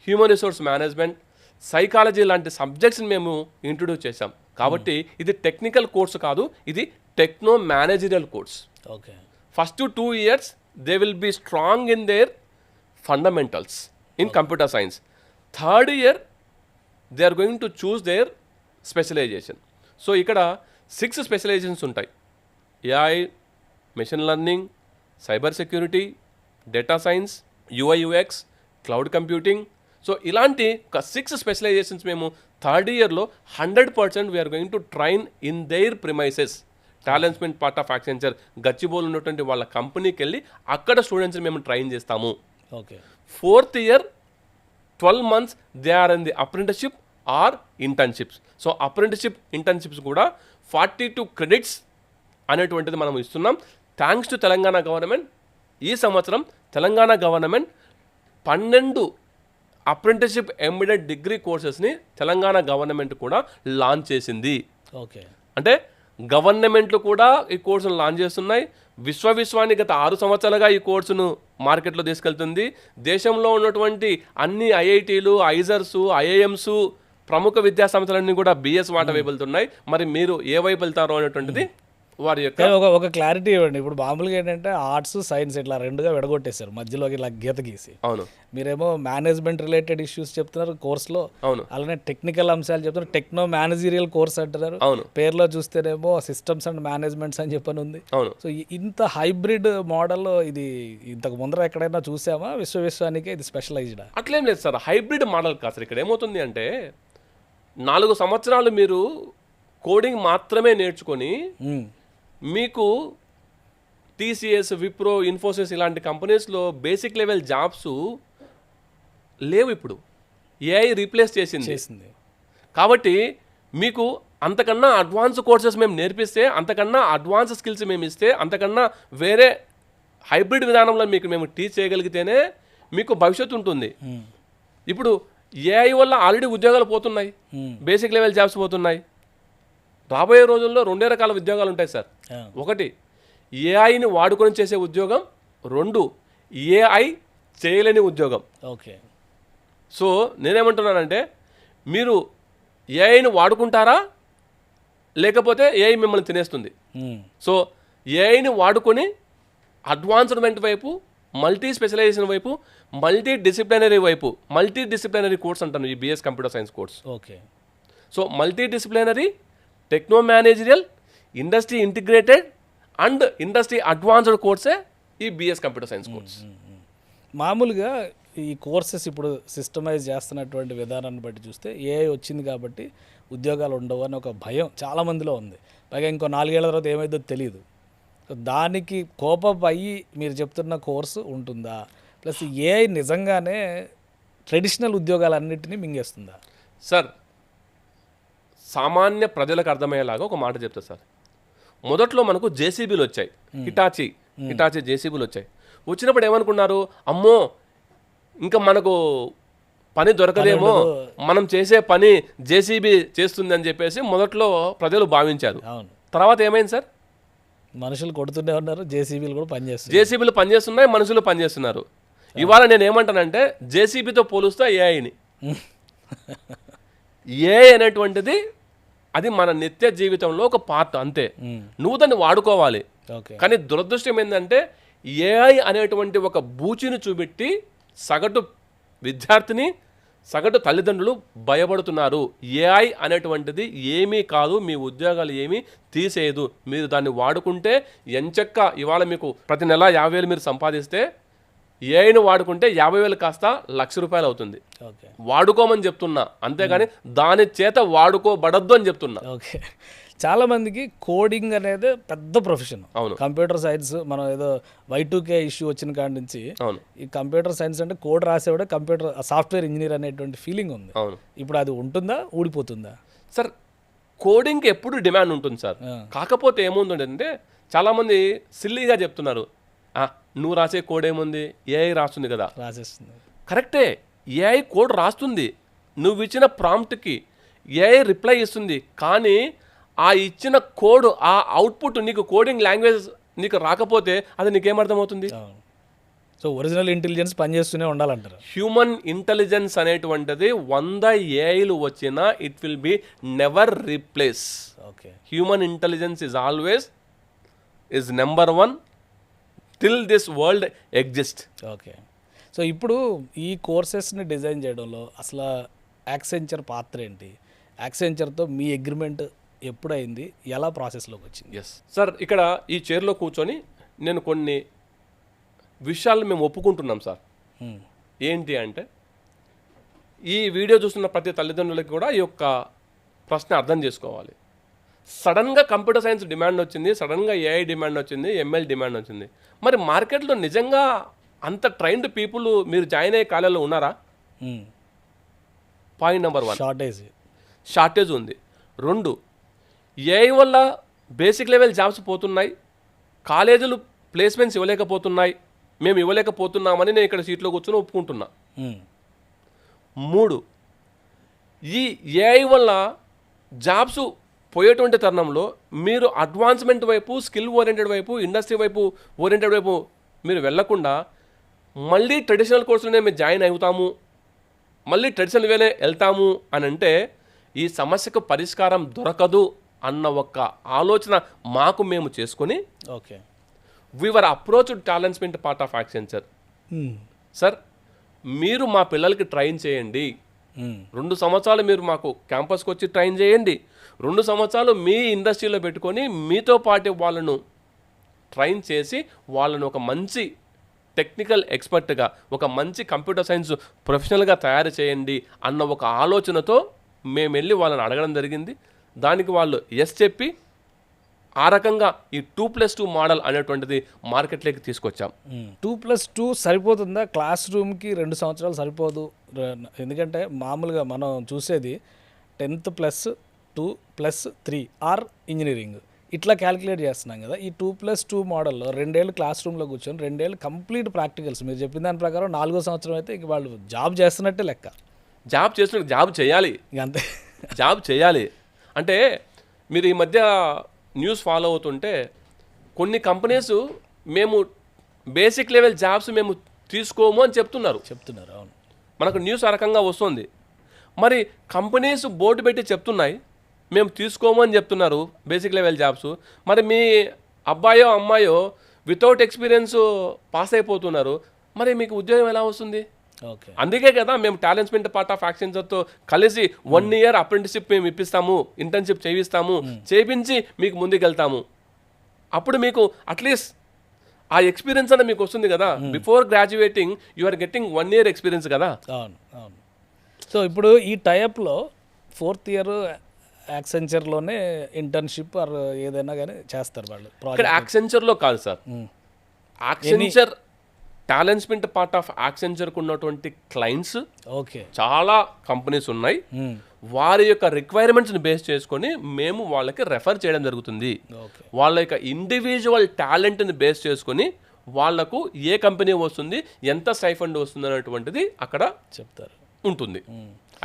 human resource management, psychology లాంటి సబ్జెక్ట్స్ని మేము ఇంట్రొడ్యూస్ చేశాం. కాబట్టి ఇది టెక్నికల్ కోర్సు కాదు, ఇది techno managerial course. Okay, first 2 years they will be strong in their fundamentals in computer science. Third year they are going to choose their specialisation. So ఇక్కడ 6 specialisations ఉంటాయి: AI, machine learning, cyber security, data science, UI/UX, cloud computing. So ఇలాంటి ఒక 6 specialisations మేము third ఇయర్లో 100% we're going to train in their premises. Talent Sprint part of Accenture Gachibowli ఉన్నటువంటి వాళ్ళ కంపెనీకి వెళ్ళి అక్కడ స్టూడెంట్స్ని మేము ట్రైన్ చేస్తాము. Okay, fourth year 12 months they are in the apprenticeship or internships. So apprenticeship internships కూడా 42 క్రెడిట్స్ అనేటువంటిది మనం ఇస్తున్నాం. Thanks to Telangana government. ఈ సంవత్సరం Telangana government 12 apprenticeship embedded degree కోర్సెస్ని తెలంగాణ గవర్నమెంట్ కూడా లాంచ్ చేసింది. ఓకే, అంటే గవర్నమెంట్లు కూడా ఈ కోర్సును లాంచ్ చేస్తున్నాయి. విశ్వాన్ని గత 6 సంవత్సరాలుగా ఈ కోర్సును మార్కెట్లో తీసుకెళ్తుంది. దేశంలో ఉన్నటువంటి అన్ని ఐఐటీలు, ఐజర్స్, ఐఐఎంస్, ప్రముఖ విద్యా సంస్థలన్నీ కూడా బిఎస్ వాట వైపు వెళ్తున్నాయి. మరి మీరు ఏ వైపు వెళ్తారో అనేటువంటిది వారి యొక్క ఒక క్లారిటీ ఇవ్వండి. ఇప్పుడు మామూలుగా ఏంటంటే ఆర్ట్స్ సైన్స్ ఇట్లా రెండుగా విడగొట్టేశారు, మధ్యలోకి ఇలా గీత గీసి. అవును, మీరేమో మేనేజ్మెంట్ రిలేటెడ్ ఇష్యూస్ చెప్తున్నారు కోర్సులో, అవును, అలానే టెక్నికల్ అంశాలు చెప్తున్నారు, టెక్నో మేనేజీరియల్ కోర్స్ అంటున్నారు. అవును, పేరులో చూస్తేనేమో సిస్టమ్స్ అండ్ మేనేజ్మెంట్స్ అని చెప్పని ఉంది. అవును. సో ఇంత హైబ్రిడ్ మోడల్ ఇది ఇంతకు ముందర ఎక్కడైనా చూసామా? విశ్వానికి ఇది స్పెషలైజ్డా? అట్లేం లేదు సార్, హైబ్రిడ్ మోడల్ కాదు సార్. ఇక్కడ ఏమవుతుంది అంటే 4 సంవత్సరాలు మీరు కోడింగ్ మాత్రమే నేర్చుకొని మీకు టీసీఎస్, విప్రో, ఇన్ఫోసిస్ ఇలాంటి కంపెనీస్లో బేసిక్ లెవెల్ జాబ్స్ లేవు. ఇప్పుడు ఏఐ రీప్లేస్ చేసింది. కాబట్టి మీకు అంతకన్నా అడ్వాన్స్ కోర్సెస్ మేము నేర్పిస్తే, అంతకన్నా అడ్వాన్స్ స్కిల్స్ మేము ఇస్తే, అంతకన్నా వేరే హైబ్రిడ్ విధానంలో మీకు మేము టీచ్ చేయగలిగితేనే మీకు భవిష్యత్తు ఉంటుంది. ఇప్పుడు ఏఐ వల్ల ఆల్రెడీ ఉద్యోగాలు పోతున్నాయి, బేసిక్ లెవెల్ జాబ్స్ పోతున్నాయి. రాబోయే రోజుల్లో 2 రకాల ఉద్యోగాలు ఉంటాయి సార్. ఒకటి ఏఐని వాడుకొని చేసే ఉద్యోగం, 2 ఏఐ చేయలేని ఉద్యోగం. ఓకే, సో నేనేమంటున్నానంటే మీరు ఏఐని వాడుకుంటారా, లేకపోతే ఏఐ మిమ్మల్ని తినేస్తుంది. సో ఏఐని వాడుకొని అడ్వాన్స్మెంట్ వైపు, మల్టీ స్పెషలైజేషన్ వైపు, మల్టీ డిసిప్లినరీ కోర్స్ అంటాను ఈ BS computer science course. Okay, so multi disciplinary, techno managerial, industry integrated and industry advanced కోర్సే ఈ బిఎస్ కంప్యూటర్ సైన్స్ కోర్స్. మామూలుగా ఈ కోర్సెస్ ఇప్పుడు సిస్టమైజ్ చేస్తున్నటువంటి విధానాన్ని బట్టి చూస్తే ఏఐ వచ్చింది కాబట్టి ఉద్యోగాలు ఉండవు అని ఒక భయం చాలామందిలో ఉంది. పైగా ఇంకో 4 ఏళ్ల తర్వాత ఏమైందో తెలియదు. సో దానికి కోపం అయ్యి మీరు చెప్తున్న కోర్సు ఉంటుందా? ప్లస్ ఏఐ నిజంగానే ట్రెడిషనల్ ఉద్యోగాలన్నింటినీ మింగేస్తుందా? సార్, సామాన్య ప్రజలకు అర్థమయ్యేలాగా ఒక మాట చెప్తా సార్. మొదట్లో మనకు జేసీబీలు వచ్చాయి, హిటాచీ జేసీబీలు వచ్చాయి. వచ్చినప్పుడు ఏమనుకున్నారు, అమ్మో ఇంకా మనకు పని దొరకదేమో, మనం చేసే పని జేసీబీ చేస్తుంది అని చెప్పేసి మొదట్లో ప్రజలు భావించారు. తర్వాత ఏమైంది సార్? మనుషులు కొడుతూనే ఉన్నారు, జేసీబీలు కూడా పనిచేస్తారు. జేసీబీలు పనిచేస్తున్నాయి, మనుషులు పనిచేస్తున్నారు. ఇవాళ నేను ఏమంటానంటే జేసీబీతో పోలుస్తా ఏఐని. ఏఐ అనేటువంటిది అది మన నిత్య జీవితంలో ఒక పార్ట్ అంతే. నువ్వు దాన్ని వాడుకోవాలి. కానీ దురదృష్టం ఏంటంటే ఏఐ అనేటువంటి ఒక బూచిని చూపెట్టి సగటు విద్యార్థిని, సగటు తల్లిదండ్రులు భయపడుతున్నారు. ఏఐ అనేటువంటిది ఏమీ కాదు, మీ ఉద్యోగాలు ఏమీ తీసేయదు. మీరు దాన్ని వాడుకుంటే ఎంచక్క ఇవాళ మీకు ప్రతి నెల 50,000 మీరు సంపాదిస్తే ఏఐని వాడుకుంటే 50,000 కాస్త ₹1,00,000 అవుతుంది. వాడుకోమని చెప్తున్నా, అంతేగాని దాని చేత వాడుకోబడద్దు అని చెప్తున్నా. ఓకే, చాలా మందికి కోడింగ్ అనేది పెద్ద ప్రొఫెషన్. అవును, కంప్యూటర్ సైన్స్ మనం ఏదో Y2K ఇష్యూ వచ్చిన కాడి నుంచి అవును, ఈ కంప్యూటర్ సైన్స్ అంటే కోడ్ రాసేవాడే కంప్యూటర్ సాఫ్ట్వేర్ ఇంజనీర్ అనేటువంటి ఫీలింగ్ ఉంది. అవును, ఇప్పుడు అది ఉంటుందా, ఊడిపోతుందా? సార్, కోడింగ్కి ఎప్పుడు డిమాండ్ ఉంటుంది సార్. కాకపోతే ఏముందంటే చాలామంది సిల్లీగా చెప్తున్నారు, నువ్వు రాసే కోడ్ ఏముంది, ఏఐ రాస్తుంది కదా. రాసేస్తుంది, కరెక్టే, ఏఐ కోడ్ రాస్తుంది. నువ్వు ఇచ్చిన ప్రాంప్ట్కి ఏఐ రిప్లై ఇస్తుంది. కానీ ఆ ఇచ్చిన కోడ్, ఆ అవుట్పుట్ నీకు కోడింగ్ లాంగ్వేజ్ నీకు రాకపోతే అది నీకేమర్థమవుతుంది? సో ఒరిజినల్ ఇంటెలిజెన్స్ పనిచేస్తూనే ఉండాలంటారు. హ్యూమన్ ఇంటెలిజెన్స్ అనేటువంటిది 100 ఏఐలు వచ్చినా it will be never replace. Okay, human intelligence is number 1 till this world exist. Okay, so ఇప్పుడు ఈ కోర్సెస్ని డిజైన్ చేయడంలో అసలు యాక్సెంచర్ పాత్ర ఏంటి? యాక్సెంచర్తో మీ అగ్రిమెంట్ ఎప్పుడైంది, ఎలా ప్రాసెస్లోకి వచ్చింది? ఎస్ సార్, ఇక్కడ ఈ చైర్లో కూర్చొని నేను కొన్ని విషయాలు మేము ఒప్పుకుంటున్నాం సార్. ఏంటి అంటే ఈ వీడియో చూస్తున్న ప్రతి తల్లిదండ్రులకి కూడా ఈ యొక్క ప్రశ్న అర్థం చేసుకోవాలి. సడన్గా కంప్యూటర్ సైన్స్ డిమాండ్ వచ్చింది, సడన్గా ఏఐ డిమాండ్ వచ్చింది, ఎంఎల్ డిమాండ్ వచ్చింది. మరి మార్కెట్లో నిజంగా అంత ట్రైన్డ్ పీపుల్ మీరు జాయిన్ అయ్యే కాలంలో ఉన్నారా? Point number 1, shortage. షార్టేజ్ ఉంది. 2, ఏఐ వల్ల బేసిక్ లెవెల్ జాబ్స్ పోతున్నాయి, కాలేజీలు ప్లేస్మెంట్స్ ఇవ్వలేకపోతున్నాయి, మేము ఇవ్వలేకపోతున్నామని నేను ఇక్కడ సీట్లో కూర్చొని ఒప్పుకుంటున్నా. 3, ఈ ఏఐ వల్ల జాబ్స్ పోయేటువంటి తరుణంలో మీరు అడ్వాన్స్మెంట్ వైపు, స్కిల్ ఓరియంటెడ్ వైపు, ఇండస్ట్రీ వైపు ఓరియంటెడ్ వైపు మీరు వెళ్లకుండా మళ్ళీ ట్రెడిషనల్ కోర్సులోనే మేము జాయిన్ అవుతాము, మళ్ళీ ట్రెడిషనల్ వేనే వెళ్తాము అని అంటే ఈ సమస్యకు పరిష్కారం దొరకదు అన్న ఒక ఆలోచన మాకు మేము చేసుకొని ఓకే వీఆర్ అప్రోచ్ టాలెంట్స్మెంట్ పార్ట్ ఆఫ్ యాక్సెంచర్. సార్ మీరు మా పిల్లలకి ట్రైన్ చేయండి, 2 సంవత్సరాలు మీరు మాకు క్యాంపస్కి వచ్చి ట్రైన్ చేయండి, 2 సంవత్సరాలు మీ ఇండస్ట్రీలో పెట్టుకొని మీతో పాటు వాళ్ళను ట్రైన్ చేసి వాళ్ళను ఒక మంచి టెక్నికల్ ఎక్స్పర్ట్గా, ఒక మంచి కంప్యూటర్ సైన్స్ ప్రొఫెషనల్గా తయారు చేయండి అన్న ఒక ఆలోచనతో మేము వెళ్ళి వాళ్ళని అడగడం జరిగింది. దానికి వాళ్ళు ఎస్ చెప్పి ఆ రకంగా ఈ 2+2 మోడల్ అనేటువంటిది మార్కెట్లోకి తీసుకొచ్చాం. 2+2 సరిపోతుందా? క్లాస్ రూమ్కి 2 సంవత్సరాలు సరిపోదు. ఎందుకంటే మామూలుగా మనం చూసేది 10th +2 +3 ఆర్ ఇంజనీరింగ్ ఇట్లా క్యాలిక్యులేట్ చేస్తున్నాం కదా. ఈ 2+2 మోడల్లో 2 ఏళ్ళు క్లాస్ రూమ్లో కూర్చొని 2 ఏళ్ళు కంప్లీట్ ప్రాక్టికల్స్. మీరు చెప్పిన దాని ప్రకారం 4వ సంవత్సరం అయితే ఇంక వాళ్ళు జాబ్ చేస్తున్నట్టే లెక్క. జాబ్ చేస్తున్న జాబ్ చేయాలి, ఇంక అంతే. జాబ్ చేయాలి అంటే మీరు ఈ మధ్య న్యూస్ ఫాలో అవుతుంటే కొన్ని కంపెనీస్ మేము బేసిక్ లెవెల్ జాబ్స్ మేము తీసుకోము అని చెప్తున్నారు. అవును, మనకు న్యూస్ ఆ రకంగా వస్తుంది. మరి కంపెనీస్ బోర్డు పెట్టి చెప్తున్నాయి మేము తీసుకోము అని చెప్తున్నారు బేసిక్ లెవెల్ జాబ్స్. మరి మీ అబ్బాయో అమ్మాయో వితౌట్ ఎక్స్పీరియన్స్ పాస్ అయిపోతున్నారు, మరి మీకు ఉద్యోగం ఎలా వస్తుంది? ఓకే, అందుకే కదా మేము టాలెంట్స్మెంట్ పార్ట్ ఆఫ్ యాక్సెంచర్తో కలిసి 1 ఇయర్ అప్రెంటిస్షిప్ మేము ఇప్పిస్తాము, ఇంటర్న్షిప్ చేయిస్తాము, చేయించి మీకు ముందుకెళ్తాము. అప్పుడు మీకు అట్లీస్ట్ ఆ ఎక్స్పీరియన్స్ అన్న మీకు వస్తుంది కదా. Before graduating you are getting 1 year experience కదా. అవును అవును. సో ఇప్పుడు ఈ టైప్లో 4th ఇయర్ యాక్సెంచర్లోనే ఇంటర్న్షిప్ ఆర్ ఏదైనా కానీ చేస్తారు వాళ్ళు. ఇక్కడ యాక్సెంచర్లో కాదు సార్, యాక్సెంచర్ టాలెంట్స్మెంట్ పార్ట్ ఆఫ్ యాక్సెంచర్కు ఉన్నటువంటి క్లయింట్స్ ఓకే చాలా కంపెనీస్ ఉన్నాయి. వారి యొక్క రిక్వైర్మెంట్స్ని బేస్ చేసుకొని మేము వాళ్ళకి రెఫర్ చేయడం జరుగుతుంది. వాళ్ళ యొక్క ఇండివిజువల్ టాలెంట్ని బేస్ చేసుకొని వాళ్లకు ఏ కంపెనీ వస్తుంది, ఎంత స్టైఫండ్ వస్తుంది అనేటువంటిది అక్కడ చెప్తారు ఉంటుంది.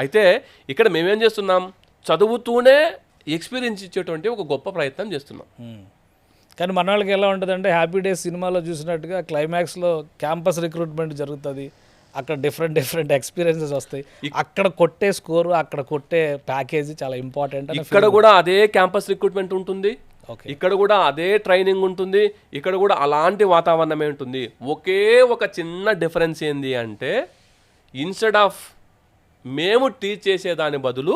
అయితే ఇక్కడ మేమేం చేస్తున్నాం, చదువుతూనే ఎక్స్పీరియన్స్ ఇచ్చేటువంటి ఒక గొప్ప ప్రయత్నం చేస్తున్నాం. కానీ మన వాళ్ళకి ఎలా ఉంటుందంటే హ్యాపీ డేస్ సినిమాలో చూసినట్టుగా క్లైమాక్స్లో క్యాంపస్ రిక్రూట్మెంట్ జరుగుతుంది, అక్కడ డిఫరెంట్ ఎక్స్పీరియన్సెస్ వస్తాయి, అక్కడ కొట్టే స్కోరు, అక్కడ కొట్టే ప్యాకేజీ చాలా ఇంపార్టెంట్. ఇక్కడ కూడా అదే క్యాంపస్ రిక్రూట్మెంట్ ఉంటుంది, ఇక్కడ కూడా అదే ట్రైనింగ్ ఉంటుంది, ఇక్కడ కూడా అలాంటి వాతావరణమే ఉంటుంది. ఒకే ఒక చిన్న డిఫరెన్స్ ఏంది అంటే ఇన్స్టెడ్ ఆఫ్ మేము టీచ్ చేసేదాని బదులు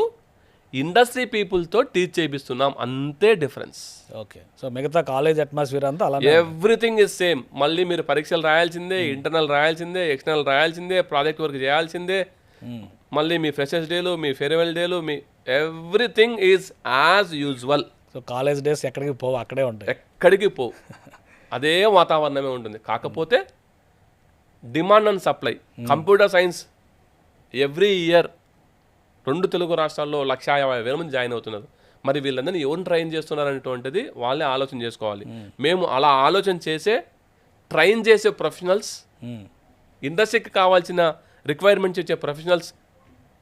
ఇండస్ట్రీ పీపుల్తో టీచ్ చేయిస్తున్నాం, అంతే డిఫరెన్స్. ఓకే, సో మిగతా కాలేజ్ అట్మాస్ఫియర్ అంతా అలా ఎవ్రీథింగ్ ఇస్ సేమ్. మళ్ళీ మీరు పరీక్షలు రాయాల్సిందే, ఇంటర్నల్ రాయాల్సిందే, ఎక్స్టర్నల్ రాయాల్సిందే, ప్రాజెక్ట్ వర్క్ చేయాల్సిందే, మళ్ళీ మీ ఫ్రెషర్స్ డేలు, మీ ఫేర్వెల్ డేలు, మీ everything is as usual. So college days ఎక్కడికి పోవు, అక్కడే ఉంటాయి, ఎక్కడికి పోవు, అదే వాతావరణమే ఉంటుంది. కాకపోతే demand and supply. Computer science every year 2 Telugu రాష్ట్రాల్లో 150,000 మంది జాయిన్ అవుతున్నారు. మరి వీళ్ళందరినీ ఎవరిని ట్రైన్ చేస్తున్నారు అనేటువంటిది వాళ్ళే ఆలోచన చేసుకోవాలి. మేము అలా ఆలోచన చేసే ట్రైన్ చేసే ప్రొఫెషనల్స్, ఇండస్ట్రీకి కావాల్సిన రిక్వైర్మెంట్స్ ఇచ్చే ప్రొఫెషనల్స్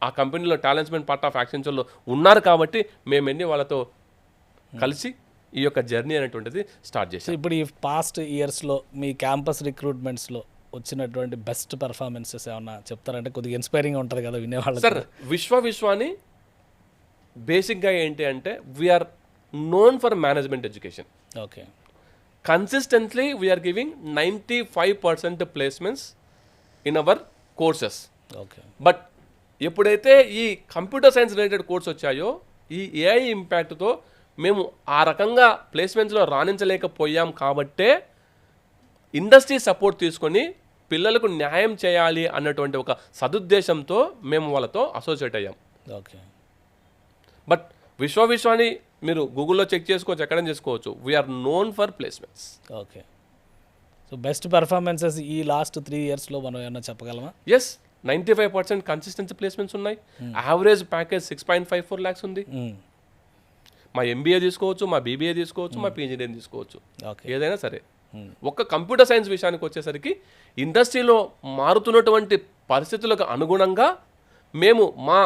ఆ కంపెనీలో టాలెంట్స్మెంట్ పార్ట్ ఆఫ్ యాక్సెంచర్లో ఉన్నారు కాబట్టి మేము ఎన్ని వాళ్ళతో కలిసి ఈ యొక్క జర్నీ అనేటువంటిది స్టార్ట్ చేసాం. ఇప్పుడు ఈ పాస్ట్ ఇయర్స్లో మీ క్యాంపస్ రిక్రూట్మెంట్స్లో వచ్చినటువంటి బెస్ట్ పర్ఫార్మెన్సెస్ ఏమన్నా చెప్తారంటే కొద్దిగా ఇన్స్పైరింగ్ ఉంటుంది కదా వినేవాళ్ళు. సార్ విశ్వాని బేసిక్గా ఏంటి అంటే we're known for management education. Okay, consistently we're giving 95% placements in our courses. Okay, but ఎప్పుడైతే ఈ కంప్యూటర్ సైన్స్ రిలేటెడ్ కోర్స్ వచ్చాయో ఈ ఏఐ ఇంపాక్ట్తో మేము ఆ రకంగా ప్లేస్మెంట్స్లో రాణించలేకపోయాం కాబట్టే ఇండస్ట్రీ సపోర్ట్ తీసుకొని పిల్లలకు న్యాయం చేయాలి అన్నటువంటి ఒక సదుద్దేశంతో మేము వాళ్ళతో అసోసియేట్ అయ్యాం. ఓకే, బట్ విశ్వాని మీరు గూగుల్లో చెక్ చేసుకోవచ్చు, ఎక్కడ చేసుకోవచ్చు. We're known for placements. Okay, so best performances ఈ లాస్ట్ 3 ఇయర్స్లో మనం ఏమన్నా చెప్పగలమా? ఎస్, 95% కన్సిస్టెన్సీ ప్లేస్మెంట్స్ ఉన్నాయి. యావరేజ్ ప్యాకేజ్ 6.54 lakhs ఉంది. మా ఎంబీఏ తీసుకోవచ్చు, మా బీబీఏ తీసుకోవచ్చు, మా పీజీడీఎం తీసుకోవచ్చు, ఓకే. ఏదైనా సరే. ఒక్క కంప్యూటర్ సైన్స్ విషయానికి వచ్చేసరికి ఇండస్ట్రీలో మారుతున్నటువంటి పరిస్థితులకు అనుగుణంగా మేము మా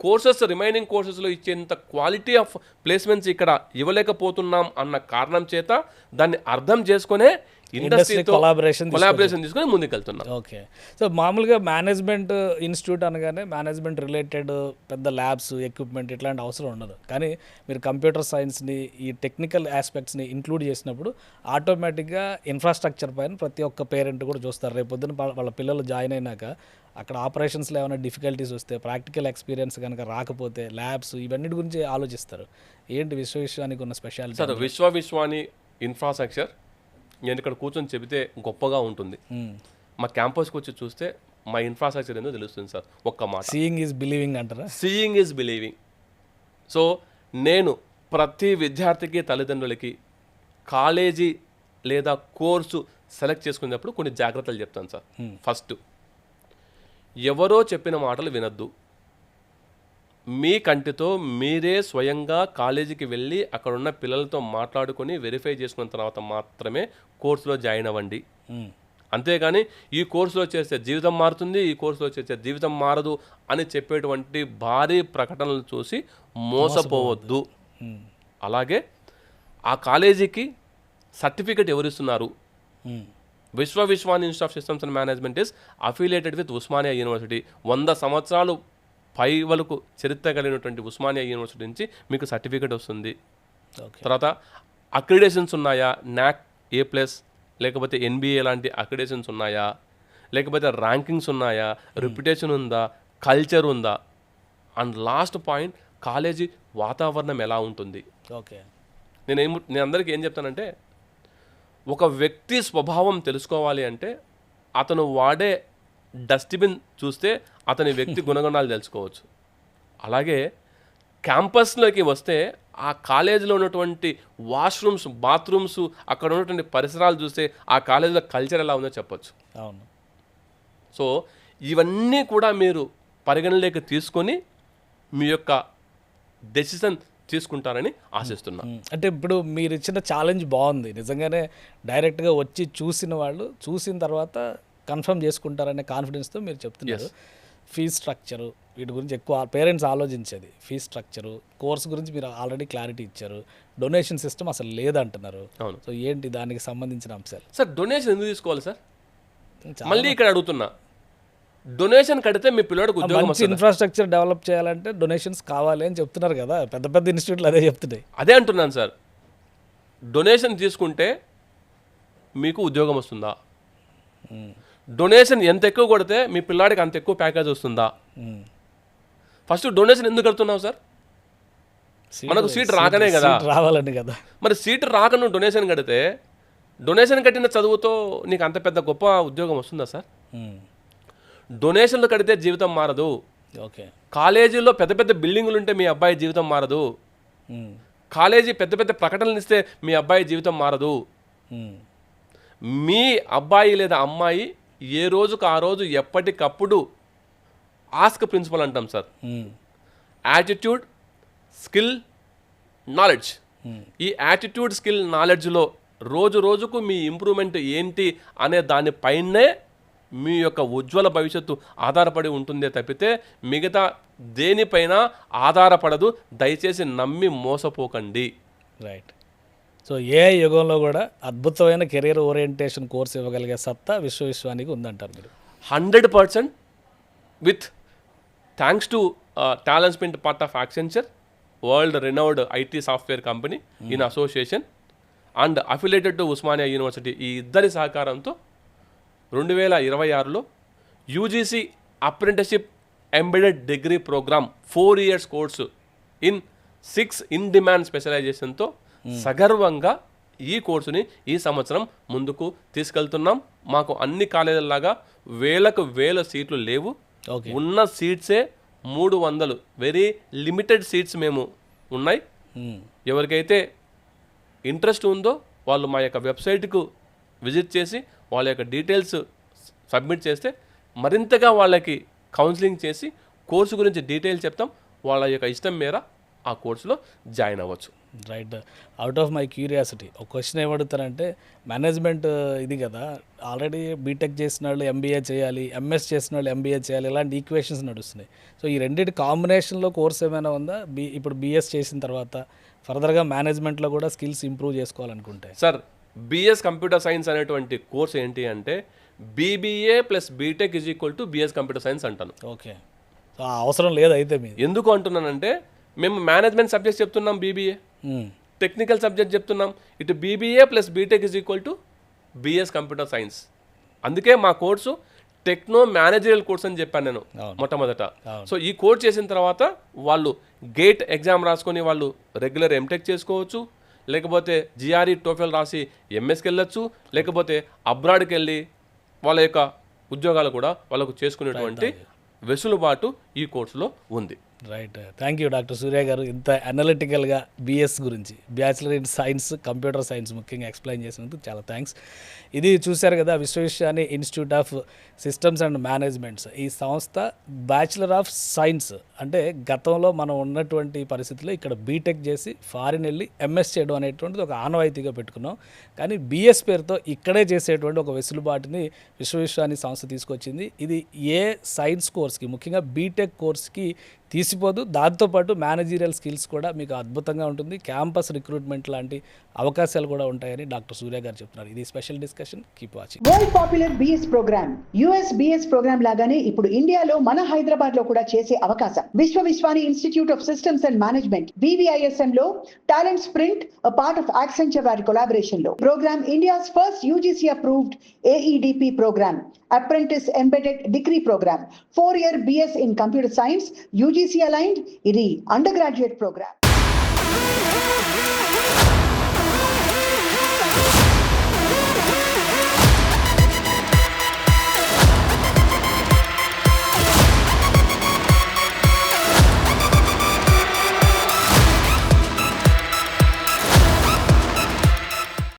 కోర్సెస్ రిమైనింగ్ కోర్సెస్లో ఇచ్చేంత క్వాలిటీ ఆఫ్ ప్లేస్మెంట్స్ ఇక్కడ ఇవ్వలేకపోతున్నాం అన్న కారణం చేత దాన్ని అర్థం చేసుకునే ఇండస్ట్రీతో కొలాబరేషన్ తీసుకొని ముందుకెళ్తున్నాం. ఓకే. సో మామూలుగా మేనేజ్మెంట్ ఇన్స్టిట్యూట్ అనగానే మేనేజ్మెంట్ రిలేటెడ్ పెద్ద ల్యాబ్స్, ఎక్విప్మెంట్ ఇట్లాంటి అవసరం ఉండదు. కానీ మీరు కంప్యూటర్ సైన్స్ని, ఈ టెక్నికల్ ఆస్పెక్ట్స్ని ఇంక్లూడ్ చేసినప్పుడు ఆటోమేటిక్గా ఇన్ఫ్రాస్ట్రక్చర్ పైన ప్రతి ఒక్క పేరెంట్ కూడా చూస్తారు. రేపు పొద్దున వాళ్ళ పిల్లలు జాయిన్ అయినాక అక్కడ ఆపరేషన్స్లో ఏమైనా డిఫికల్టీస్ వస్తే, ప్రాక్టికల్ ఎక్స్పీరియన్స్ కనుక రాకపోతే ల్యాబ్స్ ఇవన్నిటి గురించి ఆలోచిస్తారు. ఏంటి విశ్వానికి ఉన్న స్పెషాలిటీ? సార్ విశ్వాని ఇన్ఫ్రాస్ట్రక్చర్ నేను ఇక్కడ కూర్చొని చెబితే గొప్పగా ఉంటుంది. మా క్యాంపస్కి వచ్చి చూస్తే మా ఇన్ఫ్రాస్ట్రక్చర్ ఏందో తెలుస్తుంది సార్. ఒక్క మాట, సీయింగ్ ఈజ్ బిలీవింగ్ అంటారా? Seeing is believing. సో నేను ప్రతి విద్యార్థికి, తల్లిదండ్రులకి కాలేజీ లేదా కోర్సు సెలెక్ట్ చేసుకునేటప్పుడు కొన్ని జాగ్రత్తలు చెప్తాను సార్. ఫస్ట్, ఎవరో చెప్పిన మాటలు వినద్దు. మీ కంటితో మీరే స్వయంగా కాలేజీకి వెళ్ళి అక్కడ ఉన్న పిల్లలతో మాట్లాడుకొని వెరిఫై చేసుకున్న తర్వాత మాత్రమే కోర్సులో జాయిన్ అవ్వండి. అంతేగాని ఈ కోర్సులో చేస్తే జీవితం మారుతుంది, ఈ కోర్సులో చేస్తే జీవితం మారదు అని చెప్పేటువంటి భారీ ప్రకటనలు చూసి మోసపోవద్దు. అలాగే ఆ కాలేజీకి సర్టిఫికెట్ ఎవరిస్తున్నారు? Vishwani institute of systems and management is affiliated with Osmania university. 100 సంవత్సరాలు పైవలకు చరిత్ర కలిగినటువంటి ఉస్మానియా యూనివర్సిటీ నుంచి మీకు సర్టిఫికేట్ వస్తుంది. తర్వాత అక్రిడేషన్స్ ఉన్నాయా? NAAC A+, లేకపోతే NBA లాంటి అక్రిడేషన్స్ ఉన్నాయా? లేకపోతే ర్యాంకింగ్స్ ఉన్నాయా? రెప్యుటేషన్ ఉందా? కల్చర్ ఉందా? అండ్ లాస్ట్ పాయింట్, కాలేజీ వాతావరణం ఎలా ఉంటుంది? ఓకే. నేను అందరికీ ఏం చెప్తానంటే, ఒక వ్యక్తి స్వభావం తెలుసుకోవాలి అంటే అతను వాడే డస్ట్బిన్ చూస్తే అతని వ్యక్తి గుణగణాలు తెలుసుకోవచ్చు. అలాగే క్యాంపస్లోకి వస్తే ఆ కాలేజీలో ఉన్నటువంటి వాష్రూమ్స్, బాత్రూమ్స్, అక్కడ ఉన్నటువంటి పరిసరాలు చూస్తే ఆ కాలేజీలో కల్చర్ ఎలా ఉందో చెప్పొచ్చు. అవును. సో ఇవన్నీ కూడా మీరు పరిగణలోకి తీసుకొని మీ యొక్క డెసిషన్ తీసుకుంటారని ఆశిస్తున్నాను. అంటే ఇప్పుడు మీరు ఇచ్చిన ఛాలెంజ్ బాగుంది. నిజంగానే డైరెక్ట్గా వచ్చి చూసిన వాళ్ళు చూసిన తర్వాత కన్ఫర్మ్ చేసుకుంటారనే కాన్ఫిడెన్స్తో మీరు చెప్తున్నారు. ఫీజ్ స్ట్రక్చరు వీటి గురించి ఎక్కువ పేరెంట్స్ ఆలోచించేది. ఫీజ్ స్ట్రక్చరు, కోర్స్ గురించి మీరు ఆల్రెడీ క్లారిటీ ఇచ్చారు. డొనేషన్ సిస్టమ్ అసలు లేదంటున్నారు. అవును. సో ఏంటి దానికి సంబంధించిన అంశాలు? సార్ డొనేషన్ ఎందుకు తీసుకోవాలి సార్? మళ్ళీ ఇక్కడ అడుగుతున్నా, డొనేషన్ కడితే మీ పిల్లడికి ఉద్యోగం వస్తుంది. ఇన్ఫ్రాస్ట్రక్చర్ డెవలప్ చేయాలంటే డొనేషన్స్ కావాలి అని చెప్తున్నారు కదా, పెద్ద పెద్ద ఇన్స్టిట్యూట్లు అదే చెప్తున్నాయి. అదే అంటున్నాను సార్. డొనేషన్ తీసుకుంటే మీకు ఉద్యోగం వస్తుందా? డొనేషన్ ఎంత ఎక్కువ కొడితే మీ పిల్లాడికి అంత ఎక్కువ ప్యాకేజ్ వస్తుందా? ఫస్ట్ డొనేషన్ ఎందుకు కడుతున్నావు సార్? మనకు సీట్ రాకనే కదా, రావాలని కదా. మరి సీట్ రాక నువ్వు డొనేషన్ కడితే, డొనేషన్ కట్టిన చదువుతో నీకు అంత పెద్ద గొప్ప ఉద్యోగం వస్తుందా సార్? డొనేషన్లు కడితే జీవితం మారదు. ఓకే. కాలేజీలో పెద్ద పెద్ద బిల్డింగులు ఉంటే మీ అబ్బాయి జీవితం మారదు. కాలేజీ పెద్ద పెద్ద ప్రకటనలు ఇస్తే మీ అబ్బాయి జీవితం మారదు. మీ అబ్బాయి లేదా అమ్మాయి ఏ రోజుకు ఆ రోజు ఎప్పటికప్పుడు ఆస్క్ ప్రిన్సిపల్ అంటాం సార్. Attitude, skill, knowledge. ఈ యాటిట్యూడ్, స్కిల్, నాలెడ్జ్లో రోజు రోజుకు మీ ఇంప్రూవ్మెంట్ ఏంటి అనే దానిపైనే మీ యొక్క ఉజ్వల భవిష్యత్తు ఆధారపడి ఉంటుందే తప్పితే మిగతా దేనిపైన ఆధారపడదు. దయచేసి నమ్మి మోసపోకండి. రైట్. సో ఏ యుగంలో కూడా అద్భుతమైన కెరీర్ ఓరియంటేషన్ కోర్స్ ఇవ్వగలిగే సత్తా విశ్వానికి ఉందంటారు మీరు? 100% with thanks to talent sprint part of Accenture, world renowned IT software company in association and affiliated to Osmania university. ఈ ఇద్దరి సహకారంతో 2026లో UGC apprenticeship embedded degree programme 4 years course in 6 in demand స్పెషలైజేషన్తో సగర్వంగా ఈ కోర్సుని ఈ సంవత్సరం ముందుకు తీసుకెళ్తున్నాం. మాకు అన్ని కాలేజీలలాగా వేల సీట్లు లేవు. ఉన్న సీట్సే 300, వెరీ లిమిటెడ్ సీట్స్ మేము ఉన్నాయి. ఎవరికైతే ఇంట్రెస్ట్ ఉందో వాళ్ళు మా యొక్క వెబ్సైట్కు విజిట్ చేసి వాళ్ళ యొక్క డీటెయిల్స్ సబ్మిట్ చేస్తే మరింతగా వాళ్ళకి కౌన్సిలింగ్ చేసి కోర్సు గురించి డీటెయిల్ చెప్తాం. వాళ్ళ యొక్క ఇష్టం మేర ఆ కోర్సులో జాయిన్ అవ్వచ్చు. Right. Out of my curiosity ఒక క్వశ్చన్ ఏమడుగుతారంటే, మేనేజ్మెంట్ ఇది కదా, ఆల్రెడీ బీటెక్ చేసిన వాళ్ళు ఎంబీఏ చేయాలి, ఎంఎస్ చేసిన వాళ్ళు ఎంబీఏ చేయాలి, ఇలాంటి ఈక్వేషన్స్ నడుస్తున్నాయి. సో ఈ రెండింటి కాంబినేషన్లో కోర్స్ ఏమైనా ఉందా? ఇప్పుడు బీఎస్ చేసిన తర్వాత ఫర్దర్గా మేనేజ్మెంట్లో కూడా స్కిల్స్ ఇంప్రూవ్ చేసుకోవాలనుకుంటే? సార్, బిఎస్ కంప్యూటర్ సైన్స్ అనేటువంటి కోర్స్ ఏంటి అంటే BBA plus B Tech is equal to BS computer science అంటాను. ఓకే. సో ఆ అవసరం లేదు అయితే మీరు. ఎందుకు అంటున్నానంటే, మేము మేనేజ్మెంట్ సబ్జెక్ట్ చెప్తున్నాం, బీబీఏ టెక్నికల్ సబ్జెక్ట్ చెప్తున్నాం. ఇటు BBA plus B Tech is equal to BS computer science. అందుకే మా కోర్సు టెక్నో మేనేజరియల్ కోర్స్ అని చెప్పాను నేను మొట్టమొదట. సో ఈ కోర్స్ చేసిన తర్వాత వాళ్ళు గేట్ ఎగ్జామ్ రాసుకొని వాళ్ళు రెగ్యులర్ ఎంటెక్ చేసుకోవచ్చు, లేకపోతే జిఆర్ఈ టోఫెల్ రాసి ఎంఎస్కి వెళ్ళొచ్చు, లేకపోతే అబ్రాడ్కి వెళ్ళి వాళ్ళ యొక్క ఉద్యోగాలు కూడా వాళ్ళకు చేసుకునేటువంటి వెసులుబాటు ఈ కోర్సులో ఉంది. రైట్. థ్యాంక్ యూ డాక్టర్ సూర్య గారు, ఇంత అనలిటికల్గా బిఎస్ గురించి, bachelor in science computer science ముఖ్యంగా ఎక్స్ప్లెయిన్ చేసినందుకు చాలా థ్యాంక్స్. ఇది చూశారు కదా, విశ్వవిద్యాలయ institute of systems and managements. ఈ సంస్థ బ్యాచిలర్ ఆఫ్ సైన్స్ అంటే గతంలో మనం ఉన్నటువంటి పరిస్థితుల్లో ఇక్కడ బీటెక్ చేసి ఫారిన్ వెళ్ళి ఎంఎస్ చేయడం అనేటువంటిది ఒక ఆనవాయితీగా పెట్టుకున్నాం. కానీ బిఎస్ పేరుతో ఇక్కడే చేసేటువంటి ఒక వెసులుబాటుని విశ్వవిద్యాలయ సంస్థ తీసుకొచ్చింది. ఇది ఏ సైన్స్ కోర్స్కి, ముఖ్యంగా బీటెక్ కోర్స్కి తీసిపోదు. దాంతోపాటు మేనేజీరియల్ స్కిల్స్ కూడా మీకు అద్భుతంగా ఉంటుంది. క్యాంపస్ రిక్రూట్మెంట్ లాంటి అవకాశాలు కూడా ఉంటాయని డాక్టర్ సూర్య గారు చెప్తున్నారు. ఇది special discussion. Keep watching. World popular BS program US BS program లాగానే ఇప్పుడు ఇండియాలో మన హైదరాబాద్ లో కూడా చేసే అవకాశం. Vishwavishwani institute of systems and management VVISM లో talent sprint part of Accenture వారి కొలాబరేషన్ లో program India's first UGC approved AEDP programme, apprentice embedded degree program, 4-year BS in computer science, UGC aligned. ఇది అండర్ గ్రాడ్యుయేట్ ప్రోగ్రామ్.